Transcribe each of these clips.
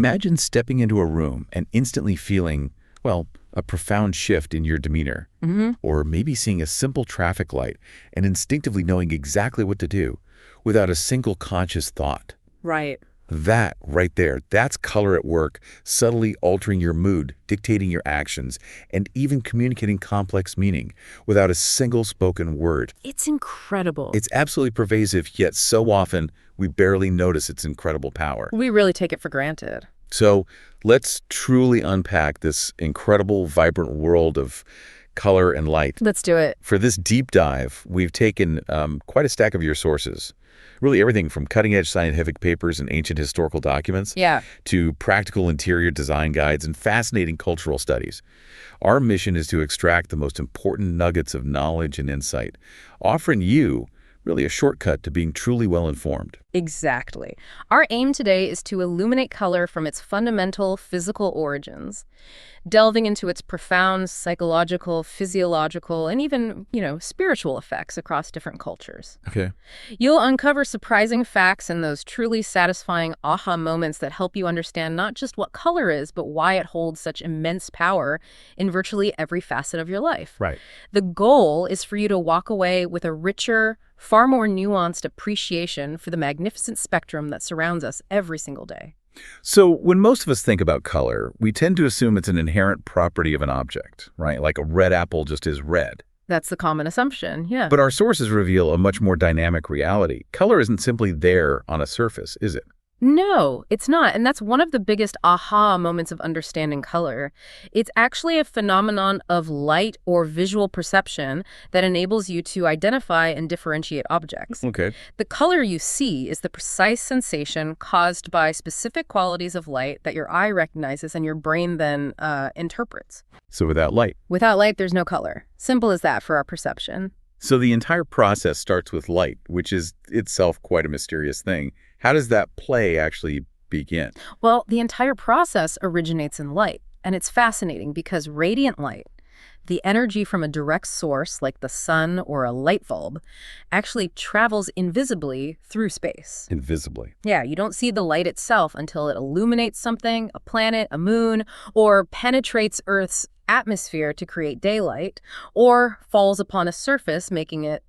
Imagine stepping into a room and instantly feeling, well, a profound shift in your demeanor. Or maybe seeing a simple traffic light and instinctively knowing exactly what to do without a single conscious thought. Right. That right there, that's color at work, subtly altering your mood, dictating your actions, and even communicating complex meaning without a single spoken word. It's incredible. It's absolutely pervasive, yet so often we barely notice its incredible power. We really take it for granted. So let's truly unpack this incredible, vibrant world of color and light. Let's do it. For this deep dive, we've taken quite a stack of your sources. Really everything from cutting-edge scientific papers and ancient historical documents to practical interior design guides and fascinating cultural studies. Our mission is to extract the most important nuggets of knowledge and insight, offering you really a shortcut to being truly well-informed. Exactly. Our aim today is to illuminate color from its fundamental physical origins, delving into its profound psychological, physiological, and even, spiritual effects across different cultures. Okay. You'll uncover surprising facts and those truly satisfying aha moments that help you understand not just what color is, but why it holds such immense power in virtually every facet of your life. Right. The goal is for you to walk away with a richer, far more nuanced appreciation for the magnificent spectrum that surrounds us every single day. So when most of us think about color, we tend to assume it's an inherent property of an object, right? Like a red apple just is red. That's the common assumption, yeah. But our sources reveal a much more dynamic reality. Color isn't simply there on a surface, is it? No, it's not. And that's one of the biggest aha moments of understanding color. It's actually a phenomenon of light or visual perception that enables you to identify and differentiate objects. Okay. The color you see is the precise sensation caused by specific qualities of light that your eye recognizes and your brain then interprets. So without light? Without light, there's no color. Simple as that for our perception. So the entire process starts with light, which is itself quite a mysterious thing. How does that play actually begin? Well, the entire process originates in light, and it's fascinating because radiant light, the energy from a direct source like the sun or a light bulb, actually travels invisibly through space. Invisibly. Yeah, you don't see the light itself until it illuminates something, a planet, a moon, or penetrates Earth's atmosphere to create daylight, or falls upon a surface, making it,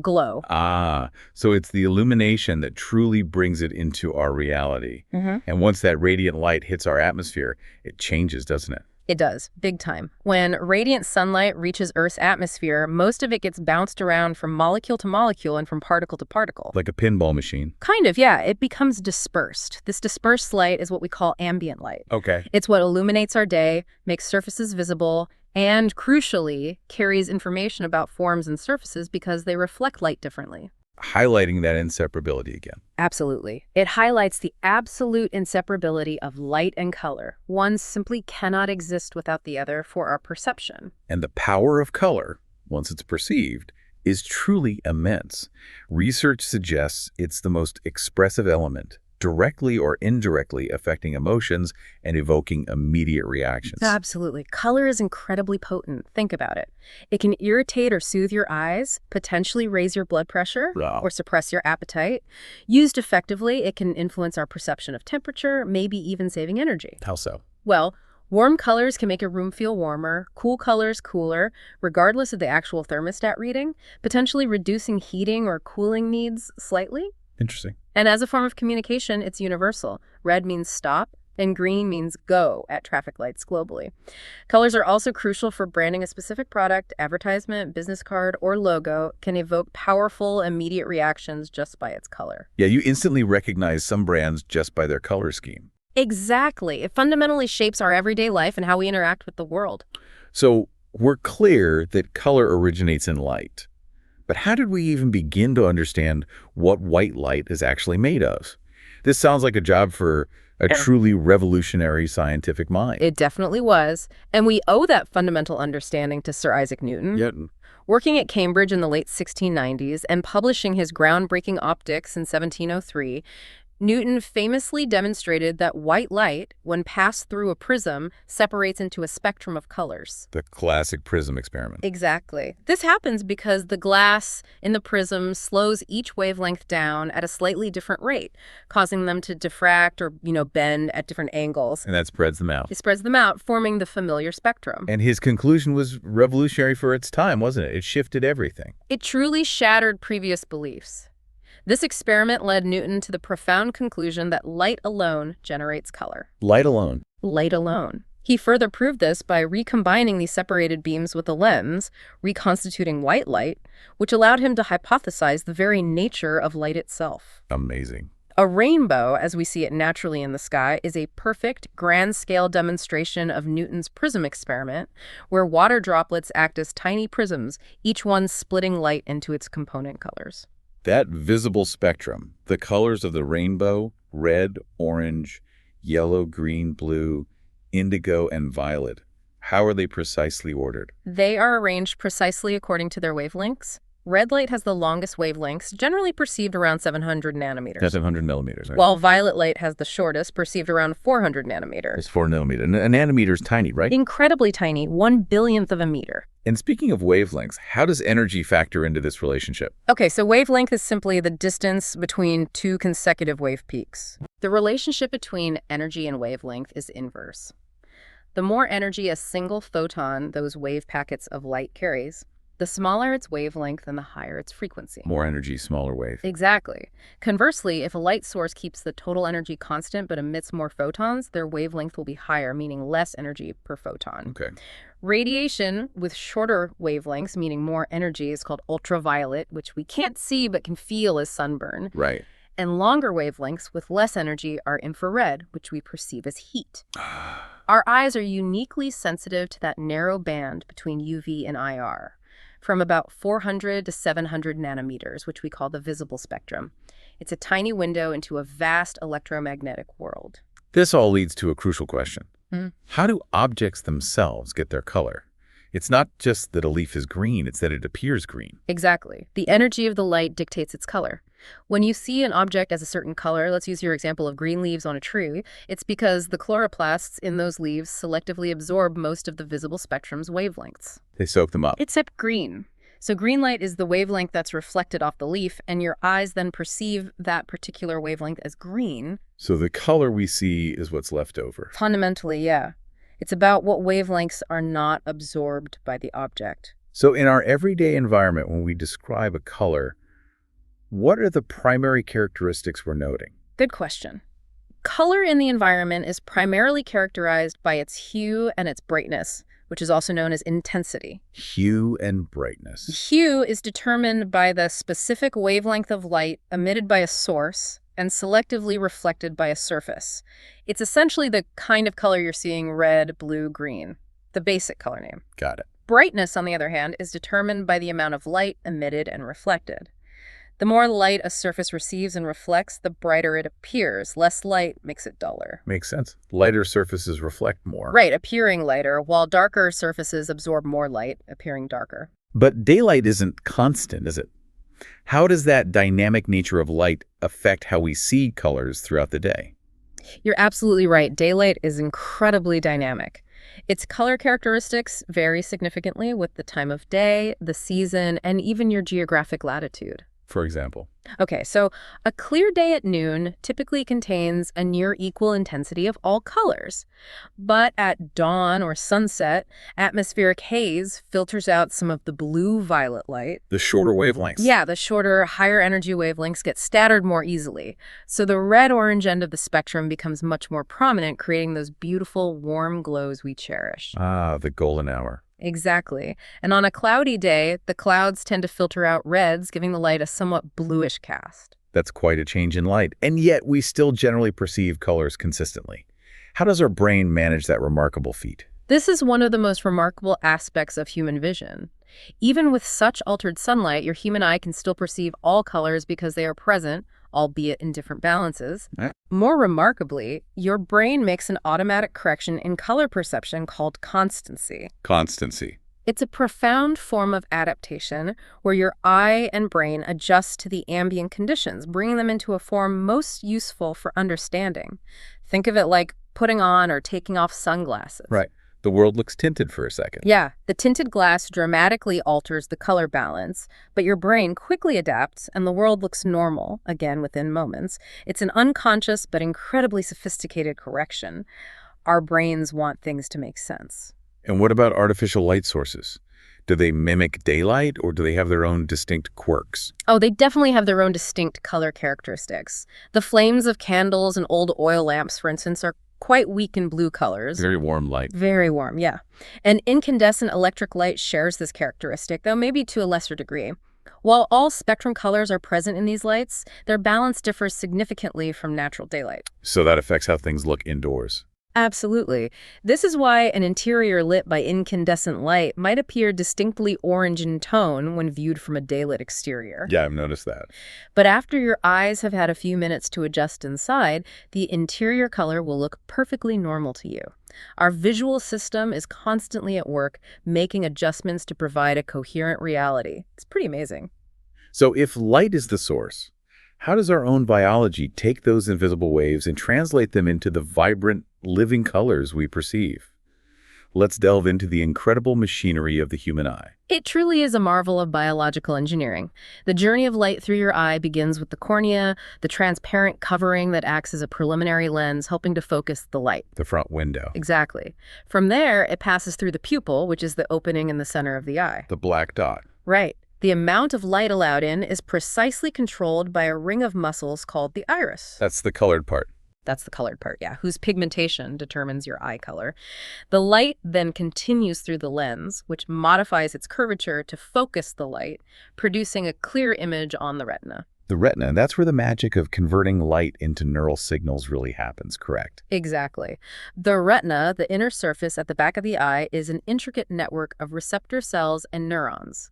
glow. Ah, so it's the illumination that truly brings it into our reality. And once that radiant light hits our atmosphere, it changes, doesn't it? It does, big time. When radiant sunlight reaches Earth's atmosphere, most of it gets bounced around from molecule to molecule and from particle to particle. Like a pinball machine. Kind of, yeah. It becomes dispersed. This dispersed light is what we call ambient light. Okay. It's what illuminates our day, makes surfaces visible, and crucially, carries information about forms and surfaces because they reflect light differently. Highlighting that inseparability again. Absolutely. It highlights the absolute inseparability of light and color. One simply cannot exist without the other for our perception. And the power of color, once it's perceived, is truly immense. Research suggests it's the most expressive element, directly or indirectly affecting emotions and evoking immediate reactions. Absolutely. Color is incredibly potent. Think about it. It can irritate or soothe your eyes, potentially raise your blood pressure, or suppress your appetite. Used effectively, it can influence our perception of temperature, maybe even saving energy. How so? Well, warm colors can make a room feel warmer, cool colors cooler, regardless of the actual thermostat reading, potentially reducing heating or cooling needs slightly. Interesting. And as a form of communication, it's universal. Red means stop, and green means go at traffic lights globally. Colors are also crucial for branding a specific product, advertisement, business card, or logo can evoke powerful, immediate reactions just by its color. Yeah, you instantly recognize some brands just by their color scheme. Exactly. It fundamentally shapes our everyday life and how we interact with the world. So we're clear that color originates in light. But how did we even begin to understand what white light is actually made of? This sounds like a job for a truly revolutionary scientific mind. It definitely was. And we owe that fundamental understanding to Sir Isaac Newton. Yeah. Working at Cambridge in the late 1690s and publishing his groundbreaking optics in 1703, Newton famously demonstrated that white light, when passed through a prism, separates into a spectrum of colors. The classic prism experiment. Exactly. This happens because the glass in the prism slows each wavelength down at a slightly different rate, causing them to diffract or, bend at different angles. And that spreads them out. It spreads them out, forming the familiar spectrum. And his conclusion was revolutionary for its time, wasn't it? It shifted everything. It truly shattered previous beliefs. This experiment led Newton to the profound conclusion that light alone generates color. Light alone. Light alone. He further proved this by recombining these separated beams with a lens, reconstituting white light, which allowed him to hypothesize the very nature of light itself. Amazing. A rainbow, as we see it naturally in the sky, is a perfect grand-scale demonstration of Newton's prism experiment, where water droplets act as tiny prisms, each one splitting light into its component colors. That visible spectrum, the colors of the rainbow, red, orange, yellow, green, blue, indigo, and violet, how are they precisely ordered? They are arranged precisely according to their wavelengths. Red light has the longest wavelengths, generally perceived around 700 nanometers. That's 700 millimeters, right? While violet light has the shortest, perceived around 400 nanometers. It's 4 nanometers. And a nanometer is tiny, right? Incredibly tiny, 1/1000th of a meter. And speaking of wavelengths, how does energy factor into this relationship? Okay, so wavelength is simply the distance between two consecutive wave peaks. The relationship between energy and wavelength is inverse. The more energy a single photon, those wave packets of light, carries, the smaller its wavelength and the higher its frequency. More energy, smaller wave. Exactly. Conversely, if a light source keeps the total energy constant but emits more photons, their wavelength will be higher, meaning less energy per photon. Okay. Radiation with shorter wavelengths, meaning more energy, is called ultraviolet, which we can't see but can feel as sunburn. Right. And longer wavelengths with less energy are infrared, which we perceive as heat. Our eyes are uniquely sensitive to that narrow band between UV and IR, from about 400 to 700 nanometers, which we call the visible spectrum. It's a tiny window into a vast electromagnetic world. This all leads to a crucial question. How do objects themselves get their color? It's not just that a leaf is green, it's that it appears green. Exactly. The energy of the light dictates its color. When you see an object as a certain color, let's use your example of green leaves on a tree, it's because the chloroplasts in those leaves selectively absorb most of the visible spectrum's wavelengths. They soak them up. Except green. So green light is the wavelength that's reflected off the leaf, and your eyes then perceive that particular wavelength as green. So the color we see is what's left over. Fundamentally, yeah. It's about what wavelengths are not absorbed by the object. So in our everyday environment, when we describe a color, what are the primary characteristics we're noting? Good question. Color in the environment is primarily characterized by its hue and its brightness, which is also known as intensity. Hue and brightness. Hue is determined by the specific wavelength of light emitted by a source and selectively reflected by a surface. It's essentially the kind of color you're seeing: red, blue, green, the basic color name. Got it. Brightness, on the other hand, is determined by the amount of light emitted and reflected. The more light a surface receives and reflects, the brighter it appears. Less light makes it duller. Makes sense. Lighter surfaces reflect more. Right, appearing lighter, while darker surfaces absorb more light, appearing darker. But daylight isn't constant, is it? How does that dynamic nature of light affect how we see colors throughout the day? You're absolutely right. Daylight is incredibly dynamic. Its color characteristics vary significantly with the time of day, the season, and even your geographic latitude. For example? Okay, so a clear day at noon typically contains a near equal intensity of all colors. But at dawn or sunset, atmospheric haze filters out some of the blue-violet light. The shorter wavelengths. Yeah, the shorter, higher energy wavelengths get scattered more easily. So the red-orange end of the spectrum becomes much more prominent, creating those beautiful, warm glows we cherish. Ah, the golden hour. Exactly. And on a cloudy day, the clouds tend to filter out reds, giving the light a somewhat bluish cast. That's quite a change in light. And yet we still generally perceive colors consistently. How does our brain manage that remarkable feat? This is one of the most remarkable aspects of human vision. Even with such altered sunlight, your human eye can still perceive all colors because they are present, albeit in different balances. More remarkably, your brain makes an automatic correction in color perception called constancy. Constancy. It's a profound form of adaptation where your eye and brain adjust to the ambient conditions, bringing them into a form most useful for understanding. Think of it like putting on or taking off sunglasses. Right. The world looks tinted for a second. Yeah, the tinted glass dramatically alters the color balance, but your brain quickly adapts and the world looks normal, again within moments. It's an unconscious but incredibly sophisticated correction. Our brains want things to make sense. And what about artificial light sources? Do they mimic daylight or do they have their own distinct quirks? Oh, they definitely have their own distinct color characteristics. The flames of candles and old oil lamps, for instance, are quite weak in blue colors. Very warm light. Very warm, yeah. And incandescent electric light shares this characteristic, though maybe to a lesser degree. While all spectrum colors are present in these lights, their balance differs significantly from natural daylight. So that affects how things look indoors. Absolutely. This is why an interior lit by incandescent light might appear distinctly orange in tone when viewed from a daylit exterior. Yeah, I've noticed that. But after your eyes have had a few minutes to adjust inside, the interior color will look perfectly normal to you. Our visual system is constantly at work, making adjustments to provide a coherent reality. It's pretty amazing. So if light is the source, how does our own biology take those invisible waves and translate them into the vibrant, living colors we perceive? Let's delve into the incredible machinery of the human eye. It truly is a marvel of biological engineering. The journey of light through your eye begins with the cornea, the transparent covering that acts as a preliminary lens, helping to focus the light. The front window. Exactly. From there, it passes through the pupil, which is the opening in the center of the eye. The black dot. Right. The amount of light allowed in is precisely controlled by a ring of muscles called the iris. That's the colored part. That's the colored part, yeah, whose pigmentation determines your eye color. The light then continues through the lens, which modifies its curvature to focus the light, producing a clear image on the retina. The retina, that's where the magic of converting light into neural signals really happens, correct? Exactly. The retina, the inner surface at the back of the eye, is an intricate network of receptor cells and neurons.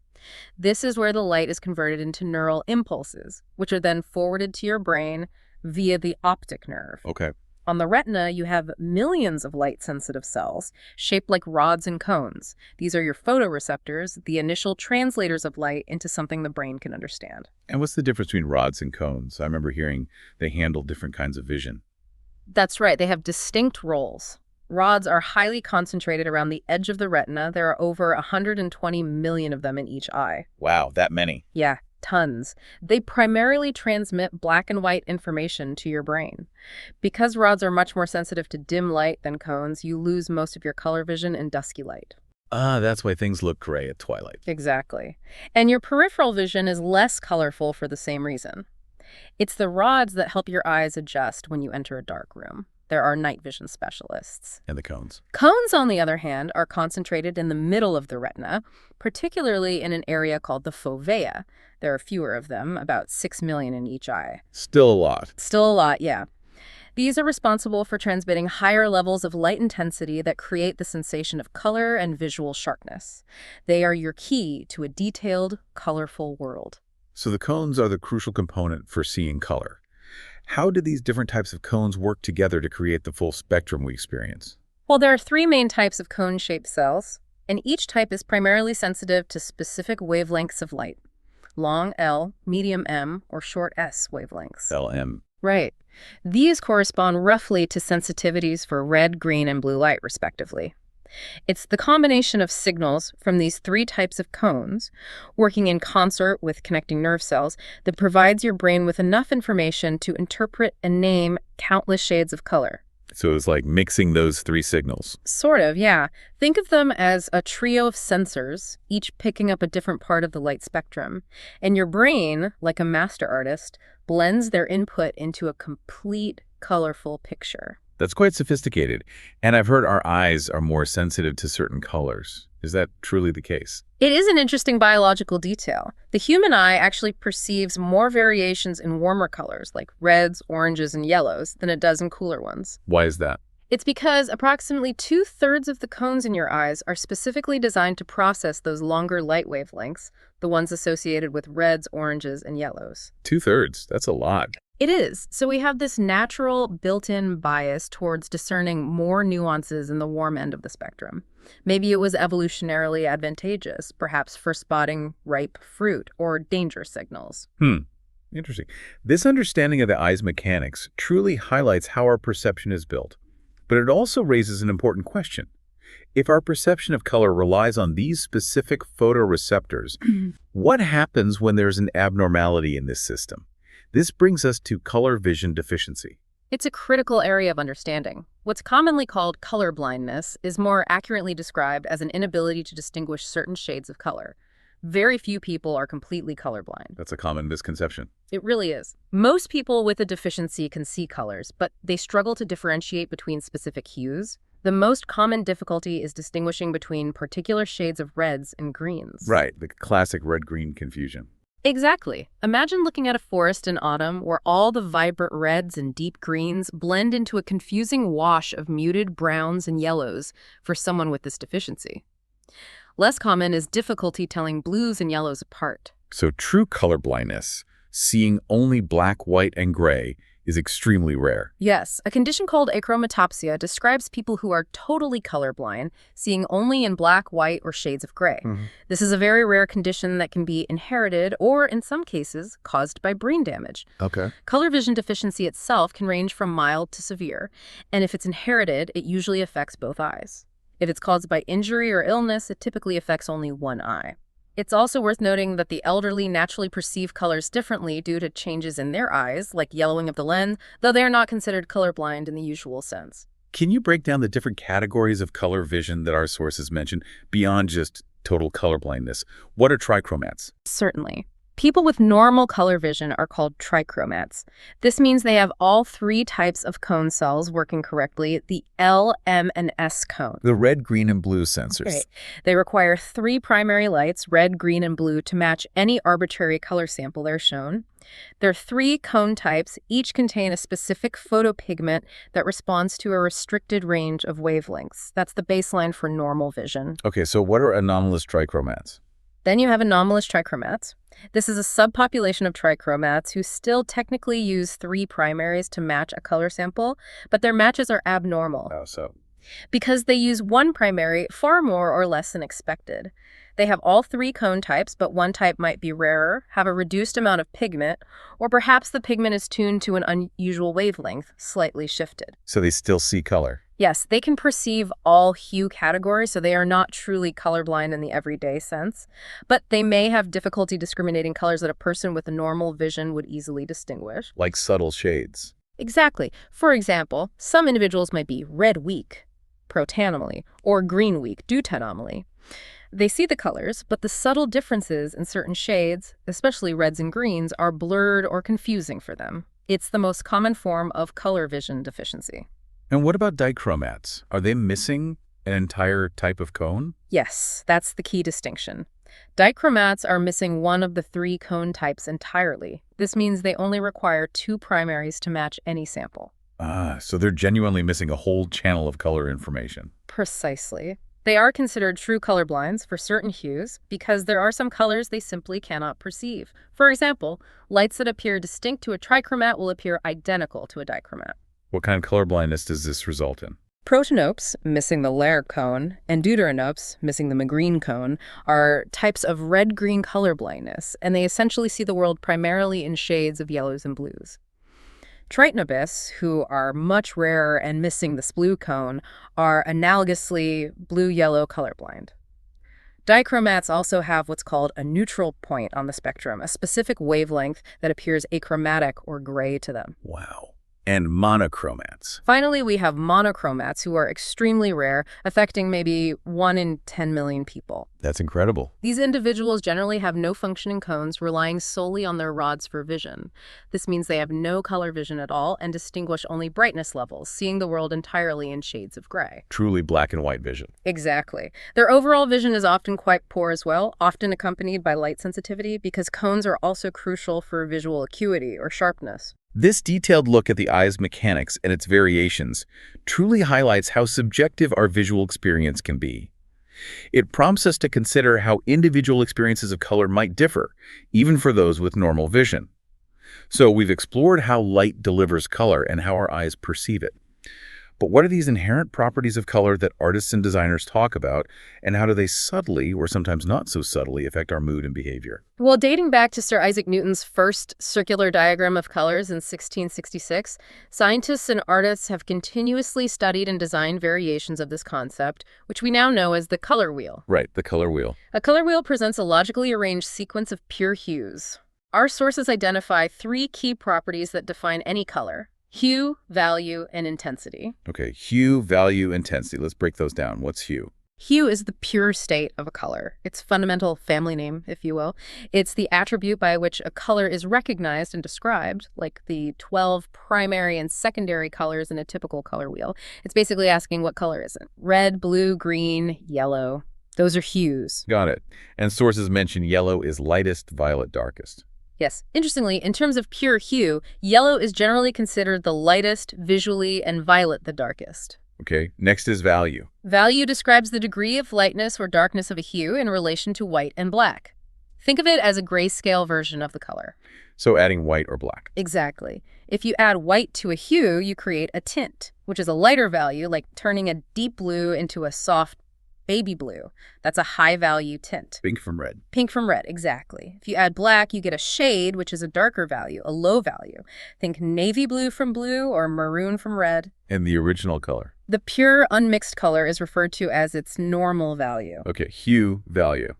This is where the light is converted into neural impulses, which are then forwarded to your brain via the optic nerve. Okay. On the retina, you have millions of light-sensitive cells, shaped like rods and cones. These are your photoreceptors, the initial translators of light into something the brain can understand. And what's the difference between rods and cones? I remember hearing they handle different kinds of vision. That's right. They have distinct roles. Rods are highly concentrated around the edge of the retina. There are over 120 million of them in each eye. Wow, that many. Yeah, tons. They primarily transmit black and white information to your brain. Because rods are much more sensitive to dim light than cones, you lose most of your color vision in dusky light. That's why things look gray at twilight. Exactly. And your peripheral vision is less colorful for the same reason. It's the rods that help your eyes adjust when you enter a dark room. There are night vision specialists. And the cones. Cones, on the other hand, are concentrated in the middle of the retina, particularly in an area called the fovea. There are fewer of them, about 6 million in each eye. Still a lot. Still a lot, yeah. These are responsible for transmitting higher levels of light intensity that create the sensation of color and visual sharpness. They are your key to a detailed, colorful world. So the cones are the crucial component for seeing color. How do these different types of cones work together to create the full spectrum we experience? Well, there are 3 main types of cone-shaped cells, and each type is primarily sensitive to specific wavelengths of light. Long L, medium M, or short S wavelengths. LM. Right. These correspond roughly to sensitivities for red, green, and blue light, respectively. It's the combination of signals from these 3 types of cones, working in concert with connecting nerve cells, that provides your brain with enough information to interpret and name countless shades of color. So it's like mixing those 3 signals. Sort of, yeah. Think of them as a trio of sensors, each picking up a different part of the light spectrum. And your brain, like a master artist, blends their input into a complete, colorful picture. That's quite sophisticated. And I've heard our eyes are more sensitive to certain colors. Is that truly the case? It is an interesting biological detail. The human eye actually perceives more variations in warmer colors, like reds, oranges, and yellows, than it does in cooler ones. Why is that? It's because approximately 2/3 of the cones in your eyes are specifically designed to process those longer light wavelengths, the ones associated with reds, oranges, and yellows. 2/3. That's a lot. It is. So we have this natural built-in bias towards discerning more nuances in the warm end of the spectrum. Maybe it was evolutionarily advantageous, perhaps for spotting ripe fruit or danger signals. Interesting. This understanding of the eye's mechanics truly highlights how our perception is built. But it also raises an important question. If our perception of color relies on these specific photoreceptors, what happens when there's an abnormality in this system? This brings us to color vision deficiency. It's a critical area of understanding. What's commonly called color blindness is more accurately described as an inability to distinguish certain shades of color. Very few people are completely colorblind. That's a common misconception. It really is. Most people with a deficiency can see colors, but they struggle to differentiate between specific hues. The most common difficulty is distinguishing between particular shades of reds and greens. Right, the classic red-green confusion. Exactly. Imagine looking at a forest in autumn where all the vibrant reds and deep greens blend into a confusing wash of muted browns and yellows for someone with this deficiency. Less common is difficulty telling blues and yellows apart. So true color blindness, seeing only black, white, and gray, is extremely rare. Yes, a condition called achromatopsia describes people who are totally colorblind, seeing only in black, white, or shades of gray. This is a very rare condition that can be inherited or, in some cases, caused by brain damage. Okay. Color vision deficiency itself can range from mild to severe, and if it's inherited, it usually affects both eyes. If it's caused by injury or illness, it typically affects only one eye. It's also worth noting that the elderly naturally perceive colors differently due to changes in their eyes, like yellowing of the lens, though they are not considered colorblind in the usual sense. Can you break down the different categories of color vision that our sources mention beyond just total colorblindness? What are trichromats? Certainly. People with normal color vision are called trichromats. This means they have all three types of cone cells working correctly, the L, M, and S cone. The red, green, and blue sensors. Right. They require three primary lights, red, green, and blue, to match any arbitrary color sample they're shown. There are three cone types. Each contain a specific photopigment that responds to a restricted range of wavelengths. That's the baseline for normal vision. Okay, so what are anomalous trichromats? Then you have anomalous trichromats. This is a subpopulation of trichromats who still technically use three primaries to match a color sample, but their matches are abnormal. Oh, so? Because they use one primary far more or less than expected. They have all three cone types, but one type might be rarer, have a reduced amount of pigment, or perhaps the pigment is tuned to an unusual wavelength, slightly shifted. So they still see color? Yes, they can perceive all hue categories, so they are not truly colorblind in the everyday sense, but they may have difficulty discriminating colors that a person with a normal vision would easily distinguish. Like subtle shades. Exactly. For example, some individuals might be red weak, protanomally, or green weak, deutanomaly. They see the colors, but the subtle differences in certain shades, especially reds and greens, are blurred or confusing for them. It's the most common form of color vision deficiency. And what about dichromats? Are they missing an entire type of cone? Yes, that's the key distinction. Dichromats are missing one of the three cone types entirely. This means they only require two primaries to match any sample. So they're genuinely missing a whole channel of color information. Precisely. They are considered true colorblinds for certain hues because there are some colors they simply cannot perceive. For example, lights that appear distinct to a trichromat will appear identical to a dichromat. What kind of colorblindness does this result in? Protanopes, missing the Lair cone, and deuteranopes, missing the Magreen cone, are types of red-green colorblindness, and they essentially see the world primarily in shades of yellows and blues. Tritanopes, who are much rarer and missing the blue cone, are analogously blue-yellow colorblind. Dichromats also have what's called a neutral point on the spectrum, a specific wavelength that appears achromatic or gray to them. Wow. And monochromats. Finally, we have monochromats, who are extremely rare, affecting maybe 1 in 10 million people. That's incredible. These individuals generally have no functioning cones, relying solely on their rods for vision. This means they have no color vision at all and distinguish only brightness levels, seeing the world entirely in shades of gray. Truly black and white vision. Exactly. Their overall vision is often quite poor as well, often accompanied by light sensitivity, because cones are also crucial for visual acuity or sharpness. This detailed look at the eye's mechanics and its variations truly highlights how subjective our visual experience can be. It prompts us to consider how individual experiences of color might differ, even for those with normal vision. So we've explored how light delivers color and how our eyes perceive it. But what are these inherent properties of color that artists and designers talk about, and how do they subtly, or sometimes not so subtly, affect our mood and behavior? Well, dating back to Sir Isaac Newton's first circular diagram of colors in 1666, scientists and artists have continuously studied and designed variations of this concept, which we now know as the color wheel. Right, the color wheel. A color wheel presents a logically arranged sequence of pure hues. Our sources identify 3 key properties that define any color: hue, value, and intensity. Okay, hue, value, intensity. Let's break those down. What's hue? Hue is the pure state of a color. Its fundamental family name, if you will. It's the attribute by which a color is recognized and described, like the 12 primary and secondary colors in a typical color wheel. It's basically asking what color is it? Red, blue, green, yellow. Those are hues. Got it. And sources mention yellow is lightest, violet darkest. Yes. Interestingly, in terms of pure hue, yellow is generally considered the lightest visually and violet the darkest. Okay, next is value. Value describes the degree of lightness or darkness of a hue in relation to white and black. Think of it as a grayscale version of the color. So adding white or black. Exactly. If you add white to a hue, you create a tint, which is a lighter value, like turning a deep blue into a soft baby blue. That's a high-value tint. Pink from red. Pink from red, exactly. If you add black, you get a shade, which is a darker value, a low value. Think navy blue from blue or maroon from red. And the original color. The pure, unmixed color is referred to as its normal value. Okay, hue, value.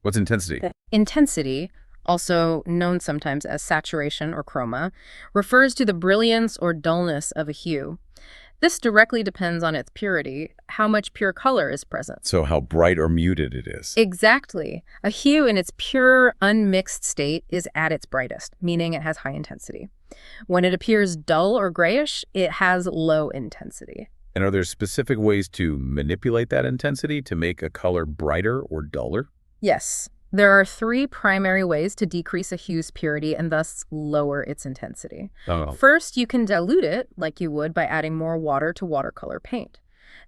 What's intensity? Intensity, also known sometimes as saturation or chroma, refers to the brilliance or dullness of a hue. This directly depends on its purity, how much pure color is present. So how bright or muted it is. Exactly. A hue in its pure, unmixed state is at its brightest, meaning it has high intensity. When it appears dull or grayish, it has low intensity. And are there specific ways to manipulate that intensity to make a color brighter or duller? Yes. There are 3 primary ways to decrease a hue's purity and thus lower its intensity. Oh. First, you can dilute it like you would by adding more water to watercolor paint.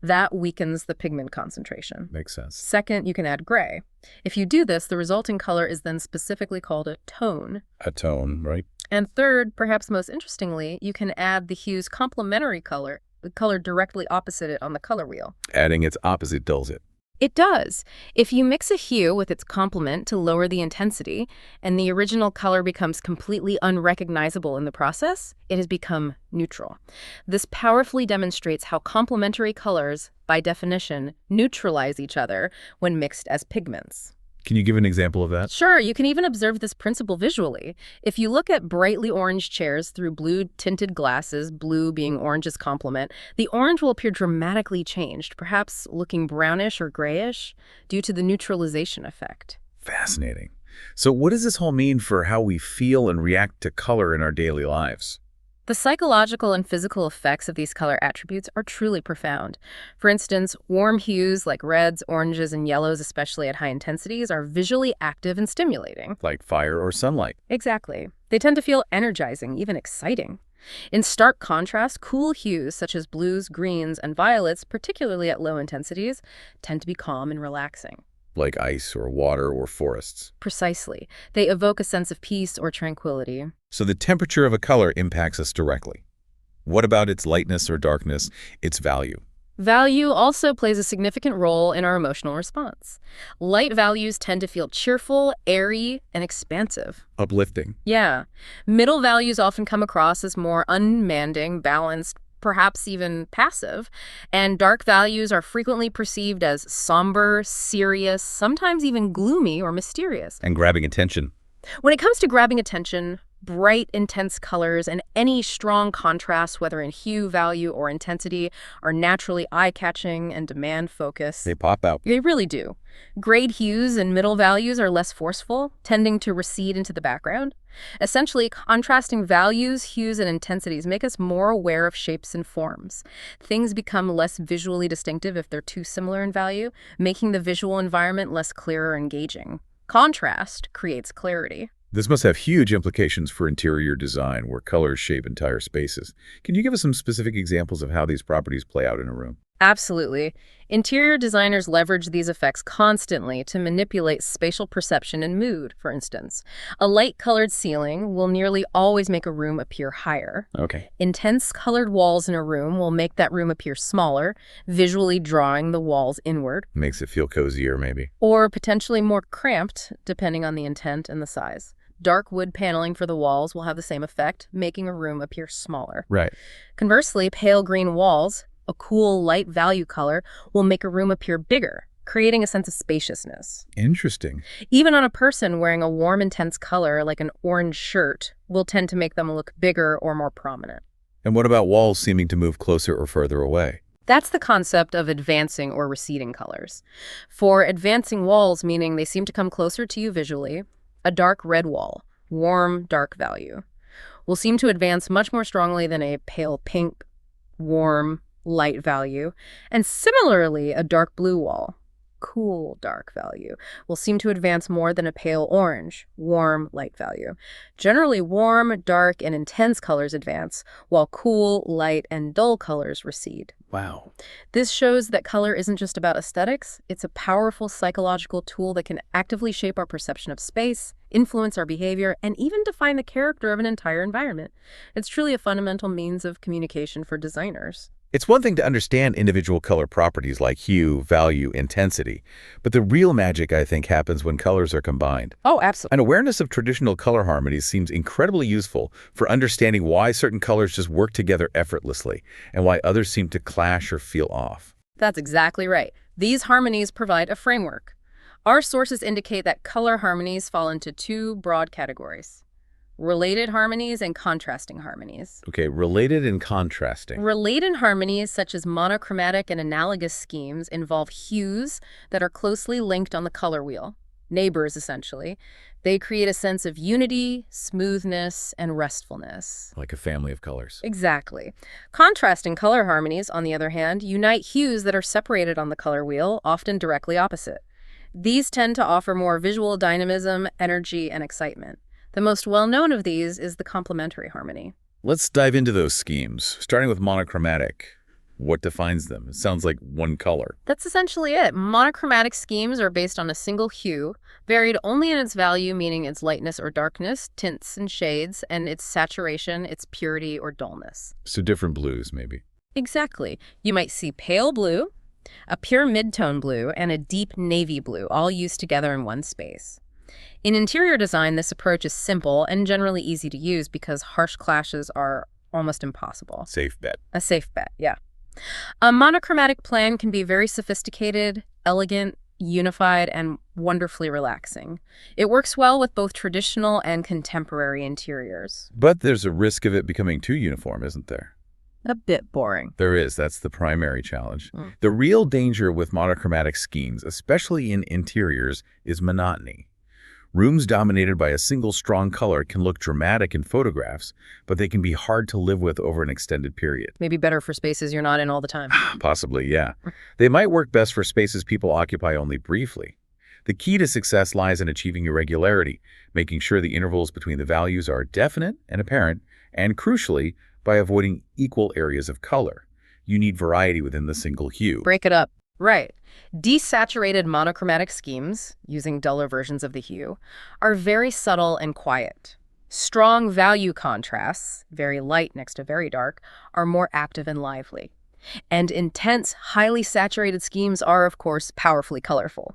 That weakens the pigment concentration. Makes sense. Second, you can add gray. If you do this, the resulting color is then specifically called a tone. A tone, right? And third, perhaps most interestingly, you can add the hue's complementary color, the color directly opposite it on the color wheel. Adding its opposite dulls it. It does. If you mix a hue with its complement to lower the intensity, and the original color becomes completely unrecognizable in the process, it has become neutral. This powerfully demonstrates how complementary colors, by definition, neutralize each other when mixed as pigments. Can you give an example of that? Sure, you can even observe this principle visually. If you look at brightly orange chairs through blue-tinted glasses, blue being orange's complement, the orange will appear dramatically changed, perhaps looking brownish or grayish, due to the neutralization effect. Fascinating. So what does this all mean for how we feel and react to color in our daily lives? The psychological and physical effects of these color attributes are truly profound. For instance, warm hues like reds, oranges, and yellows, especially at high intensities, are visually active and stimulating. Like fire or sunlight. Exactly. They tend to feel energizing, even exciting. In stark contrast, cool hues such as blues, greens, and violets, particularly at low intensities, tend to be calm and relaxing. Like ice or water or forests. Precisely. They evoke a sense of peace or tranquility. So the temperature of a color impacts us directly. What about its lightness or darkness, its value? Value also plays a significant role in our emotional response. Light values tend to feel cheerful, airy, and expansive. Uplifting. Yeah. Middle values often come across as more unmanding, balanced, perhaps even passive, and dark values are frequently perceived as somber, serious, sometimes even gloomy or mysterious. And grabbing attention. When it comes to grabbing attention, bright, intense colors and any strong contrast, whether in hue, value, or intensity, are naturally eye-catching and demand-focused. They pop out. They really do. Grade hues and middle values are less forceful, tending to recede into the background. Essentially, contrasting values, hues, and intensities make us more aware of shapes and forms. Things become less visually distinctive if they're too similar in value, making the visual environment less clear or engaging. Contrast creates clarity. This must have huge implications for interior design, where colors shape entire spaces. Can you give us some specific examples of how these properties play out in a room? Absolutely. Interior designers leverage these effects constantly to manipulate spatial perception and mood, for instance. A light-colored ceiling will nearly always make a room appear higher. Okay. Intense colored walls in a room will make that room appear smaller, visually drawing the walls inward. Makes it feel cozier, maybe. Or potentially more cramped, depending on the intent and the size. Dark wood paneling for the walls will have the same effect, making a room appear smaller. Right. Conversely, pale green walls, a cool light value color, will make a room appear bigger, creating a sense of spaciousness. Interesting. Even on a person wearing a warm, intense color like an orange shirt will tend to make them look bigger or more prominent. And what about walls seeming to move closer or further away? That's the concept of advancing or receding colors. For advancing walls, meaning they seem to come closer to you visually, a dark red wall, warm, dark value, will seem to advance much more strongly than a pale pink, warm, light value. And similarly, a dark blue wall, cool, dark value, will seem to advance more than a pale orange, warm, light value. Generally, warm, dark, and intense colors advance, while cool, light, and dull colors recede. Wow. This shows that color isn't just about aesthetics. It's a powerful psychological tool that can actively shape our perception of space, influence our behavior, and even define the character of an entire environment. It's truly a fundamental means of communication for designers. It's one thing to understand individual color properties like hue, value, intensity, but the real magic, I think, happens when colors are combined. Oh, absolutely. An awareness of traditional color harmonies seems incredibly useful for understanding why certain colors just work together effortlessly and why others seem to clash or feel off. That's exactly right. These harmonies provide a framework. Our sources indicate that color harmonies fall into two broad categories: related harmonies and contrasting harmonies. Okay, related and contrasting. Related harmonies, such as monochromatic and analogous schemes, involve hues that are closely linked on the color wheel, neighbors essentially. They create a sense of unity, smoothness, and restfulness. Like a family of colors. Exactly. Contrasting color harmonies, on the other hand, unite hues that are separated on the color wheel, often directly opposite. These tend to offer more visual dynamism, energy, and excitement. The most well-known of these is the complementary harmony. Let's dive into those schemes, starting with monochromatic. What defines them? It sounds like one color. That's essentially it. Monochromatic schemes are based on a single hue, varied only in its value, meaning its lightness or darkness, tints and shades, and its saturation, its purity or dullness. So different blues, maybe. Exactly. You might see pale blue, a pure mid-tone blue, and a deep navy blue, all used together in one space. In interior design, this approach is simple and generally easy to use because harsh clashes are almost impossible. Safe bet. A safe bet, yeah. A monochromatic plan can be very sophisticated, elegant, unified, and wonderfully relaxing. It works well with both traditional and contemporary interiors. But there's a risk of it becoming too uniform, isn't there? A bit boring. There is. That's the primary challenge. The real danger with monochromatic schemes, especially in interiors, is monotony. Rooms dominated by a single strong color can look dramatic in photographs, but they can be hard to live with over an extended period. Maybe better for spaces you're not in all the time. Possibly, yeah. They might work best for spaces people occupy only briefly. The key to success lies in achieving irregularity, making sure the intervals between the values are definite and apparent, and crucially, by avoiding equal areas of color. You need variety within the single hue. Break it up. Right. Desaturated monochromatic schemes, using duller versions of the hue, are very subtle and quiet. Strong value contrasts, very light next to very dark, are more active and lively. And intense, highly saturated schemes are, of course, powerfully colorful.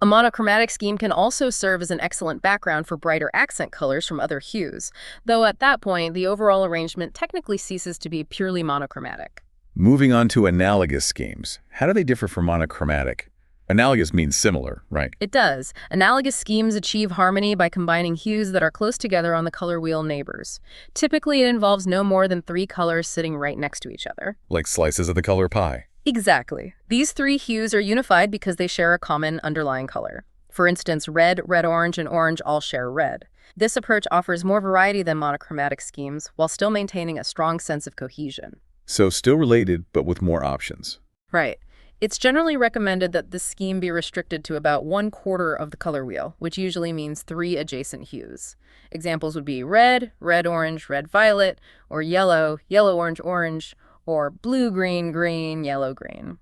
A monochromatic scheme can also serve as an excellent background for brighter accent colors from other hues, though at that point, the overall arrangement technically ceases to be purely monochromatic. Moving on to analogous schemes. How do they differ from monochromatic? Analogous means similar, right? It does. Analogous schemes achieve harmony by combining hues that are close together on the color wheel neighbors. Typically, it involves no more than 3 colors sitting right next to each other. Like slices of the color pie. Exactly. These 3 hues are unified because they share a common underlying color. For instance, red, red-orange, and orange all share red. This approach offers more variety than monochromatic schemes while still maintaining a strong sense of cohesion. So still related, but with more options. Right. It's generally recommended that this scheme be restricted to about 1/4 of the color wheel, which usually means 3 adjacent hues. Examples would be red, red-orange, red-violet, or yellow, yellow-orange-orange, or blue-green, green, yellow-green.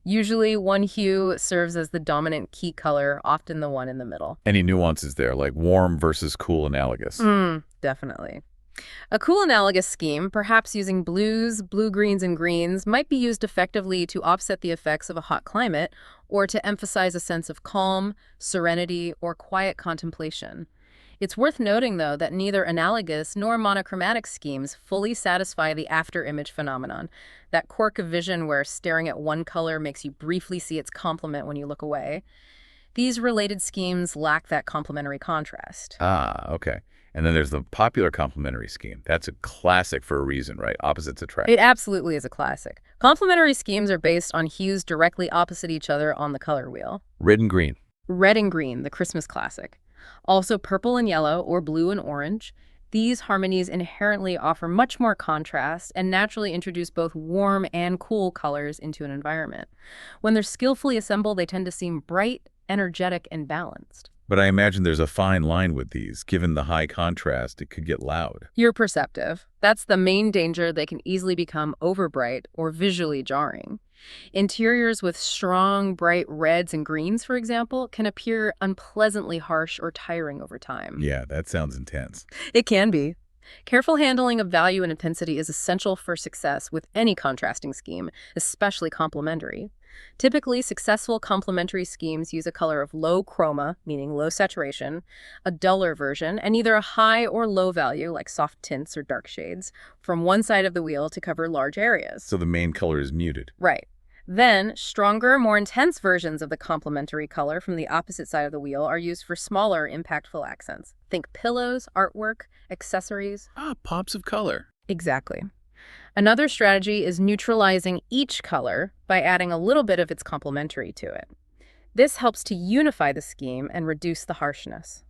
Usually, one hue serves as the dominant key color, often the one in the middle. Any nuances there, like warm versus cool analogous? Definitely. A cool analogous scheme, perhaps using blues, blue-greens, and greens, might be used effectively to offset the effects of a hot climate or to emphasize a sense of calm, serenity, or quiet contemplation. It's worth noting, though, that neither analogous nor monochromatic schemes fully satisfy the after-image phenomenon, that quirk of vision where staring at one color makes you briefly see its complement when you look away. These related schemes lack that complementary contrast. Ah, okay. And then there's the popular complementary scheme. That's a classic for a reason, right? Opposites attract. It absolutely is a classic. Complementary schemes are based on hues directly opposite each other on the color wheel. Red and green. Red and green, the Christmas classic. Also purple and yellow, or blue and orange. These harmonies inherently offer much more contrast and naturally introduce both warm and cool colors into an environment. When they're skillfully assembled, they tend to seem bright, energetic, and balanced. But I imagine there's a fine line with these. Given the high contrast, it could get loud. You're perceptive. That's the main danger. They can easily become overbright or visually jarring. Interiors with strong, bright reds and greens, for example, can appear unpleasantly harsh or tiring over time. Yeah, that sounds intense. It can be. Careful handling of value and intensity is essential for success with any contrasting scheme, especially complementary. Typically, successful complementary schemes use a color of low chroma, meaning low saturation, a duller version, and either a high or low value, like soft tints or dark shades, from one side of the wheel to cover large areas. So the main color is muted. Right. Then, stronger, more intense versions of the complementary color from the opposite side of the wheel are used for smaller, impactful accents. Think pillows, artwork, accessories. Ah, pops of color. Exactly. Another strategy is neutralizing each color by adding a little bit of its complementary to it. This helps to unify the scheme and reduce the harshness.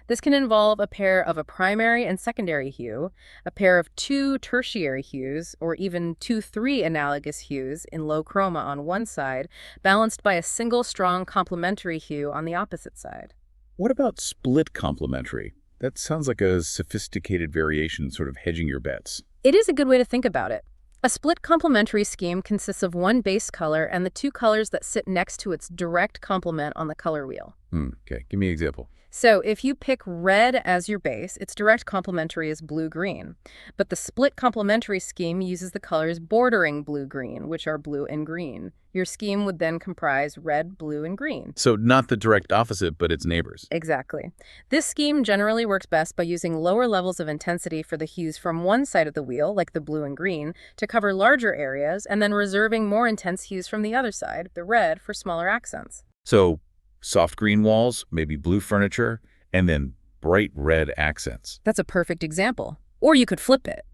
This can involve a pair of a primary and secondary hue, a pair of two tertiary hues, or even 2-3 analogous hues in low chroma on one side, balanced by a single strong complementary hue on the opposite side. What about split complementary? That sounds like a sophisticated variation, sort of hedging your bets. It is a good way to think about it. A split complementary scheme consists of one base color and the two colors that sit next to its direct complement on the color wheel. Okay, give me an example. So if you pick red as your base, its direct complementary is blue-green. But the split complementary scheme uses the colors bordering blue-green, which are blue and green. Your scheme would then comprise red, blue, and green. So not the direct opposite, but its neighbors. Exactly. This scheme generally works best by using lower levels of intensity for the hues from one side of the wheel, like the blue and green, to cover larger areas, and then reserving more intense hues from the other side, the red, for smaller accents. So soft green walls, maybe blue furniture, and then bright red accents. That's a perfect example. Or you could flip it.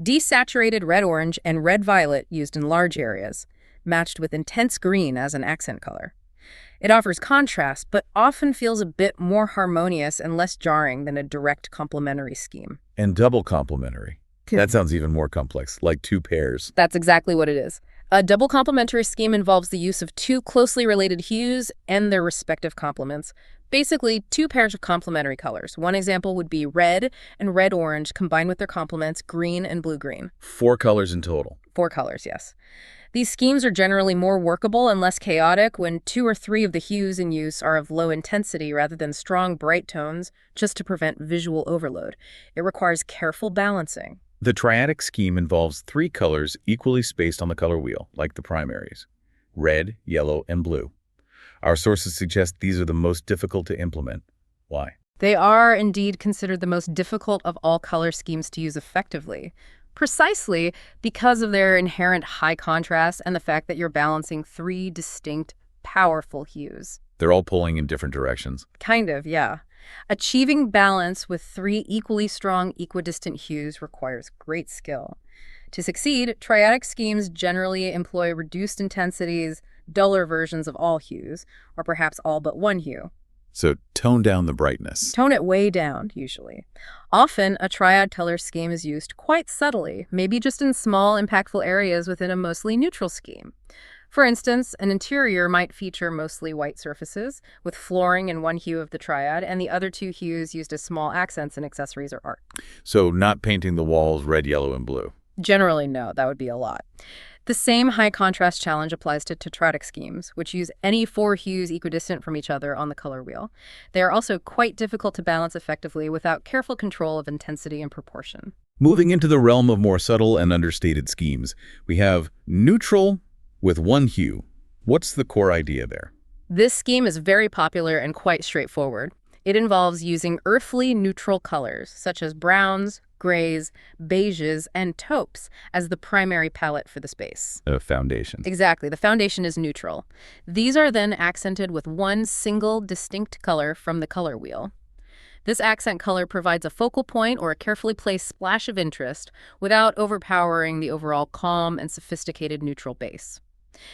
Desaturated red-orange and red-violet used in large areas, matched with intense green as an accent color. It offers contrast, but often feels a bit more harmonious and less jarring than a direct complementary scheme. And double complementary. That sounds even more complex, like two pairs. That's exactly what it is. A double complementary scheme involves the use of two closely related hues and their respective complements. Basically, two pairs of complementary colors. One example would be red and red-orange combined with their complements, green and blue-green. 4 colors in total. 4 colors, yes. These schemes are generally more workable and less chaotic when 2 or 3 of the hues in use are of low intensity rather than strong, bright tones, just to prevent visual overload. It requires careful balancing. The triadic scheme involves 3 colors equally spaced on the color wheel, like the primaries: red, yellow, and blue. Our sources suggest these are the most difficult to implement. Why? They are indeed considered the most difficult of all color schemes to use effectively, precisely because of their inherent high contrast and the fact that you're balancing 3 distinct, powerful hues. They're all pulling in different directions. Kind of, yeah. Achieving balance with 3 equally strong, equidistant hues requires great skill. To succeed, triadic schemes generally employ reduced intensities, duller versions of all hues, or perhaps all but one hue. So tone down the brightness. Tone it way down, usually. Often, a triad color scheme is used quite subtly, maybe just in small, impactful areas within a mostly neutral scheme. For instance, an interior might feature mostly white surfaces, with flooring in one hue of the triad, and the other 2 hues used as small accents in accessories or art. So not painting the walls red, yellow, and blue. Generally, no, that would be a lot. The same high contrast challenge applies to tetradic schemes, which use any four hues equidistant from each other on the color wheel. They are also quite difficult to balance effectively without careful control of intensity and proportion. Moving into the realm of more subtle and understated schemes, we have neutral with one hue. What's the core idea there? This scheme is very popular and quite straightforward. It involves using earthly neutral colors, such as browns, grays, beiges, and taupes as the primary palette for the space. A foundation. Exactly. The foundation is neutral. These are then accented with one single distinct color from the color wheel. This accent color provides a focal point or a carefully placed splash of interest without overpowering the overall calm and sophisticated neutral base.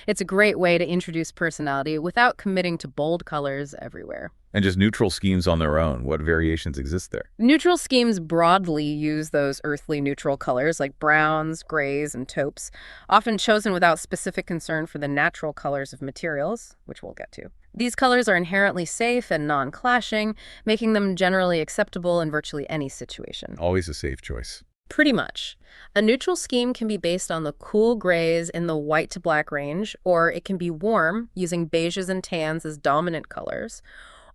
It's a great way to introduce personality without committing to bold colors everywhere. And just neutral schemes on their own, what variations exist there? Neutral schemes broadly use those earthly neutral colors like browns, grays, and taupes, often chosen without specific concern for the natural colors of materials, which we'll get to. These colors are inherently safe and non-clashing, making them generally acceptable in virtually any situation. Always a safe choice. Pretty much. A neutral scheme can be based on the cool grays in the white to black range, or it can be warm, using beiges and tans as dominant colors,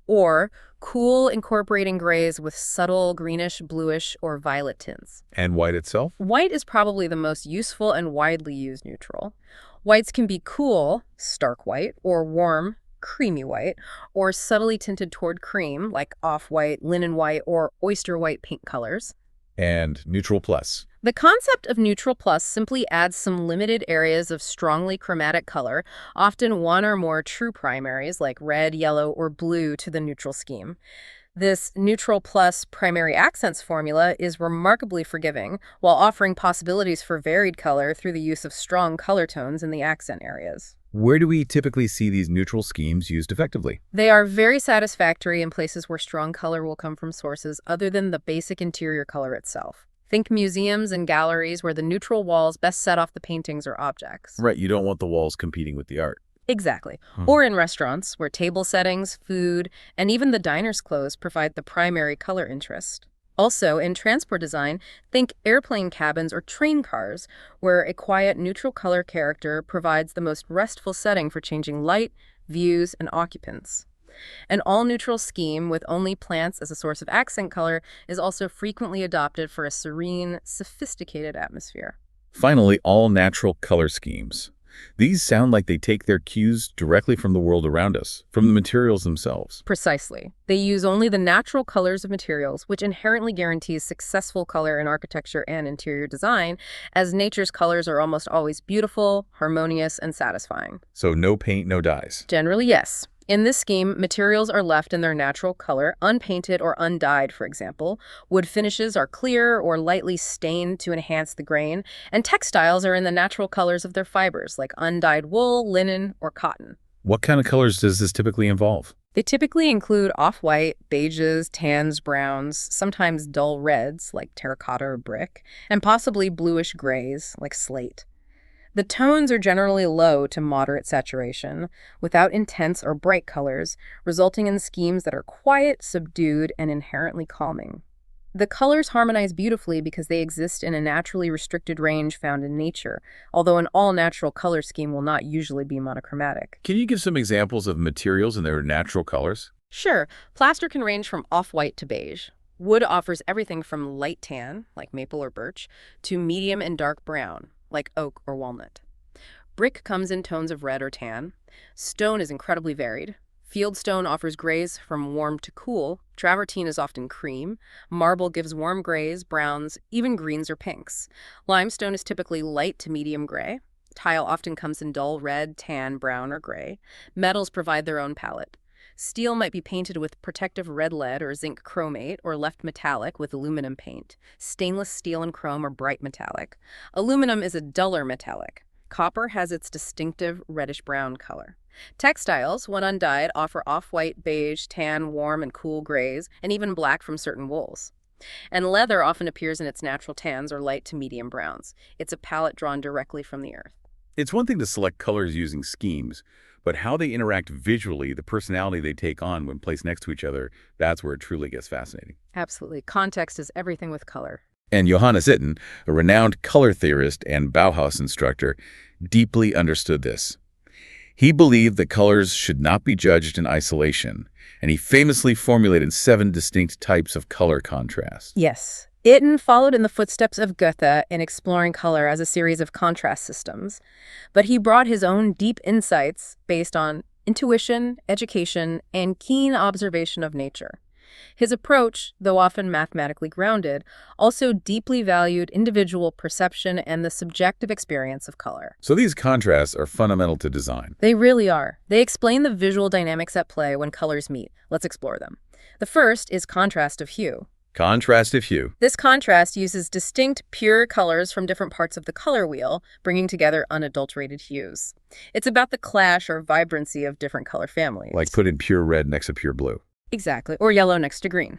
or cool, incorporating grays with subtle greenish, bluish, or violet tints. And white itself? White is probably the most useful and widely used neutral. Whites can be cool, stark white, or warm, creamy white, or subtly tinted toward cream, like off-white, linen white, or oyster white paint colors. And neutral plus. The concept of neutral plus simply adds some limited areas of strongly chromatic color, often one or more true primaries like red, yellow, or blue to the neutral scheme. This neutral plus primary accents formula is remarkably forgiving, while offering possibilities for varied color through the use of strong color tones in the accent areas. Where do we typically see these neutral schemes used effectively? They are very satisfactory in places where strong color will come from sources other than the basic interior color itself. Think museums and galleries where the neutral walls best set off the paintings or objects. Right, you don't want the walls competing with the art. Exactly. Or in restaurants where table settings, food, and even the diner's clothes provide the primary color interest. Also, in transport design, think airplane cabins or train cars, where a quiet, neutral color character provides the most restful setting for changing light, views, and occupants. An all-neutral scheme with only plants as a source of accent color is also frequently adopted for a serene, sophisticated atmosphere. Finally, all-natural color schemes. These sound like they take their cues directly from the world around us, from the materials themselves. Precisely. They use only the natural colors of materials, which inherently guarantees successful color in architecture and interior design, as nature's colors are almost always beautiful, harmonious, and satisfying. So no paint, no dyes. Generally, yes. In this scheme, materials are left in their natural color, unpainted or undyed, for example. Wood finishes are clear or lightly stained to enhance the grain, and textiles are in the natural colors of their fibers, like undyed wool, linen, or cotton. What kind of colors does this typically involve? They typically include off-white, beiges, tans, browns, sometimes dull reds, like terracotta or brick, and possibly bluish grays, like slate. The tones are generally low to moderate saturation, without intense or bright colors, resulting in schemes that are quiet, subdued, and inherently calming. The colors harmonize beautifully because they exist in a naturally restricted range found in nature, although an all-natural color scheme will not usually be monochromatic. Can you give some examples of materials and their natural colors? Sure. Plaster can range from off-white to beige. Wood offers everything from light tan, like maple or birch, to medium and dark brown, like oak or walnut. Brick comes in tones of red or tan. Stone is incredibly varied. Fieldstone offers grays from warm to cool. Travertine is often cream. Marble gives warm grays, browns, even greens or pinks. Limestone is typically light to medium gray. Tile often comes in dull red, tan, brown, or gray. Metals provide their own palette. Steel might be painted with protective red lead or zinc chromate, or left metallic with aluminum paint. Stainless steel and chrome are bright metallic. Aluminum is a duller metallic. Copper has its distinctive reddish-brown color. Textiles, when undyed, offer off-white, beige, tan, warm, and cool grays, and even black from certain wools. And leather often appears in its natural tans or light to medium browns. It's a palette drawn directly from the earth. It's one thing to select colors using schemes, but how they interact visually, the personality they take on when placed next to each other, that's where it truly gets fascinating. Absolutely. Context is everything with color. And Johannes Itten, a renowned color theorist and Bauhaus instructor, deeply understood this. He believed that colors should not be judged in isolation, and he famously formulated 7 distinct types of color contrast. Yes. Itten followed in the footsteps of Goethe in exploring color as a series of contrast systems, but he brought his own deep insights based on intuition, education, and keen observation of nature. His approach, though often mathematically grounded, also deeply valued individual perception and the subjective experience of color. So these contrasts are fundamental to design. They really are. They explain the visual dynamics at play when colors meet. Let's explore them. The first is contrast of hue. Contrast of hue. This contrast uses distinct, pure colors from different parts of the color wheel, bringing together unadulterated hues. It's about the clash or vibrancy of different color families. Like putting pure red next to pure blue. Exactly, or yellow next to green.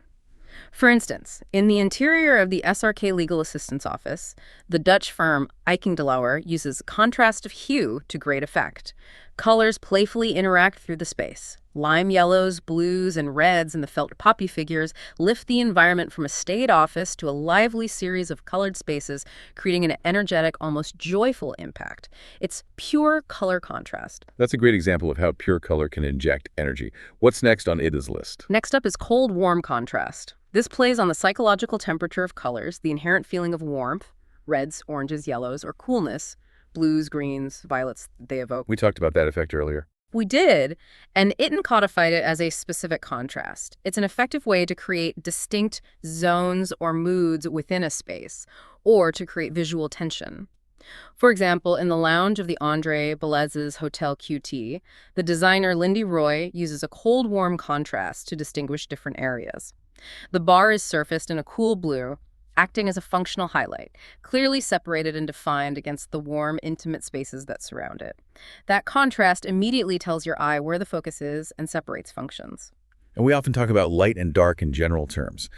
For instance, in the interior of the SRK Legal Assistance Office, the Dutch firm Eiking de Lauwer uses contrast of hue to great effect. Colors playfully interact through the space. Lime yellows, blues, and reds in the felt poppy figures lift the environment from a staid office to a lively series of colored spaces, creating an energetic, almost joyful impact. It's pure color contrast. That's a great example of how pure color can inject energy. What's next on Itten's list? Next up is cold-warm contrast. This plays on the psychological temperature of colors, the inherent feeling of warmth, reds, oranges, yellows, or coolness, blues, greens, violets they evoke. We talked about that effect earlier. We did, and Itten codified it as a specific contrast. It's an effective way to create distinct zones or moods within a space, or to create visual tension. For example, in the lounge of the André Belez's Hotel QT, the designer Lindy Roy uses a cold-warm contrast to distinguish different areas. The bar is surfaced in a cool blue, acting as a functional highlight, clearly separated and defined against the warm, intimate spaces that surround it. That contrast immediately tells your eye where the focus is and separates functions. And we often talk about light and dark in general terms.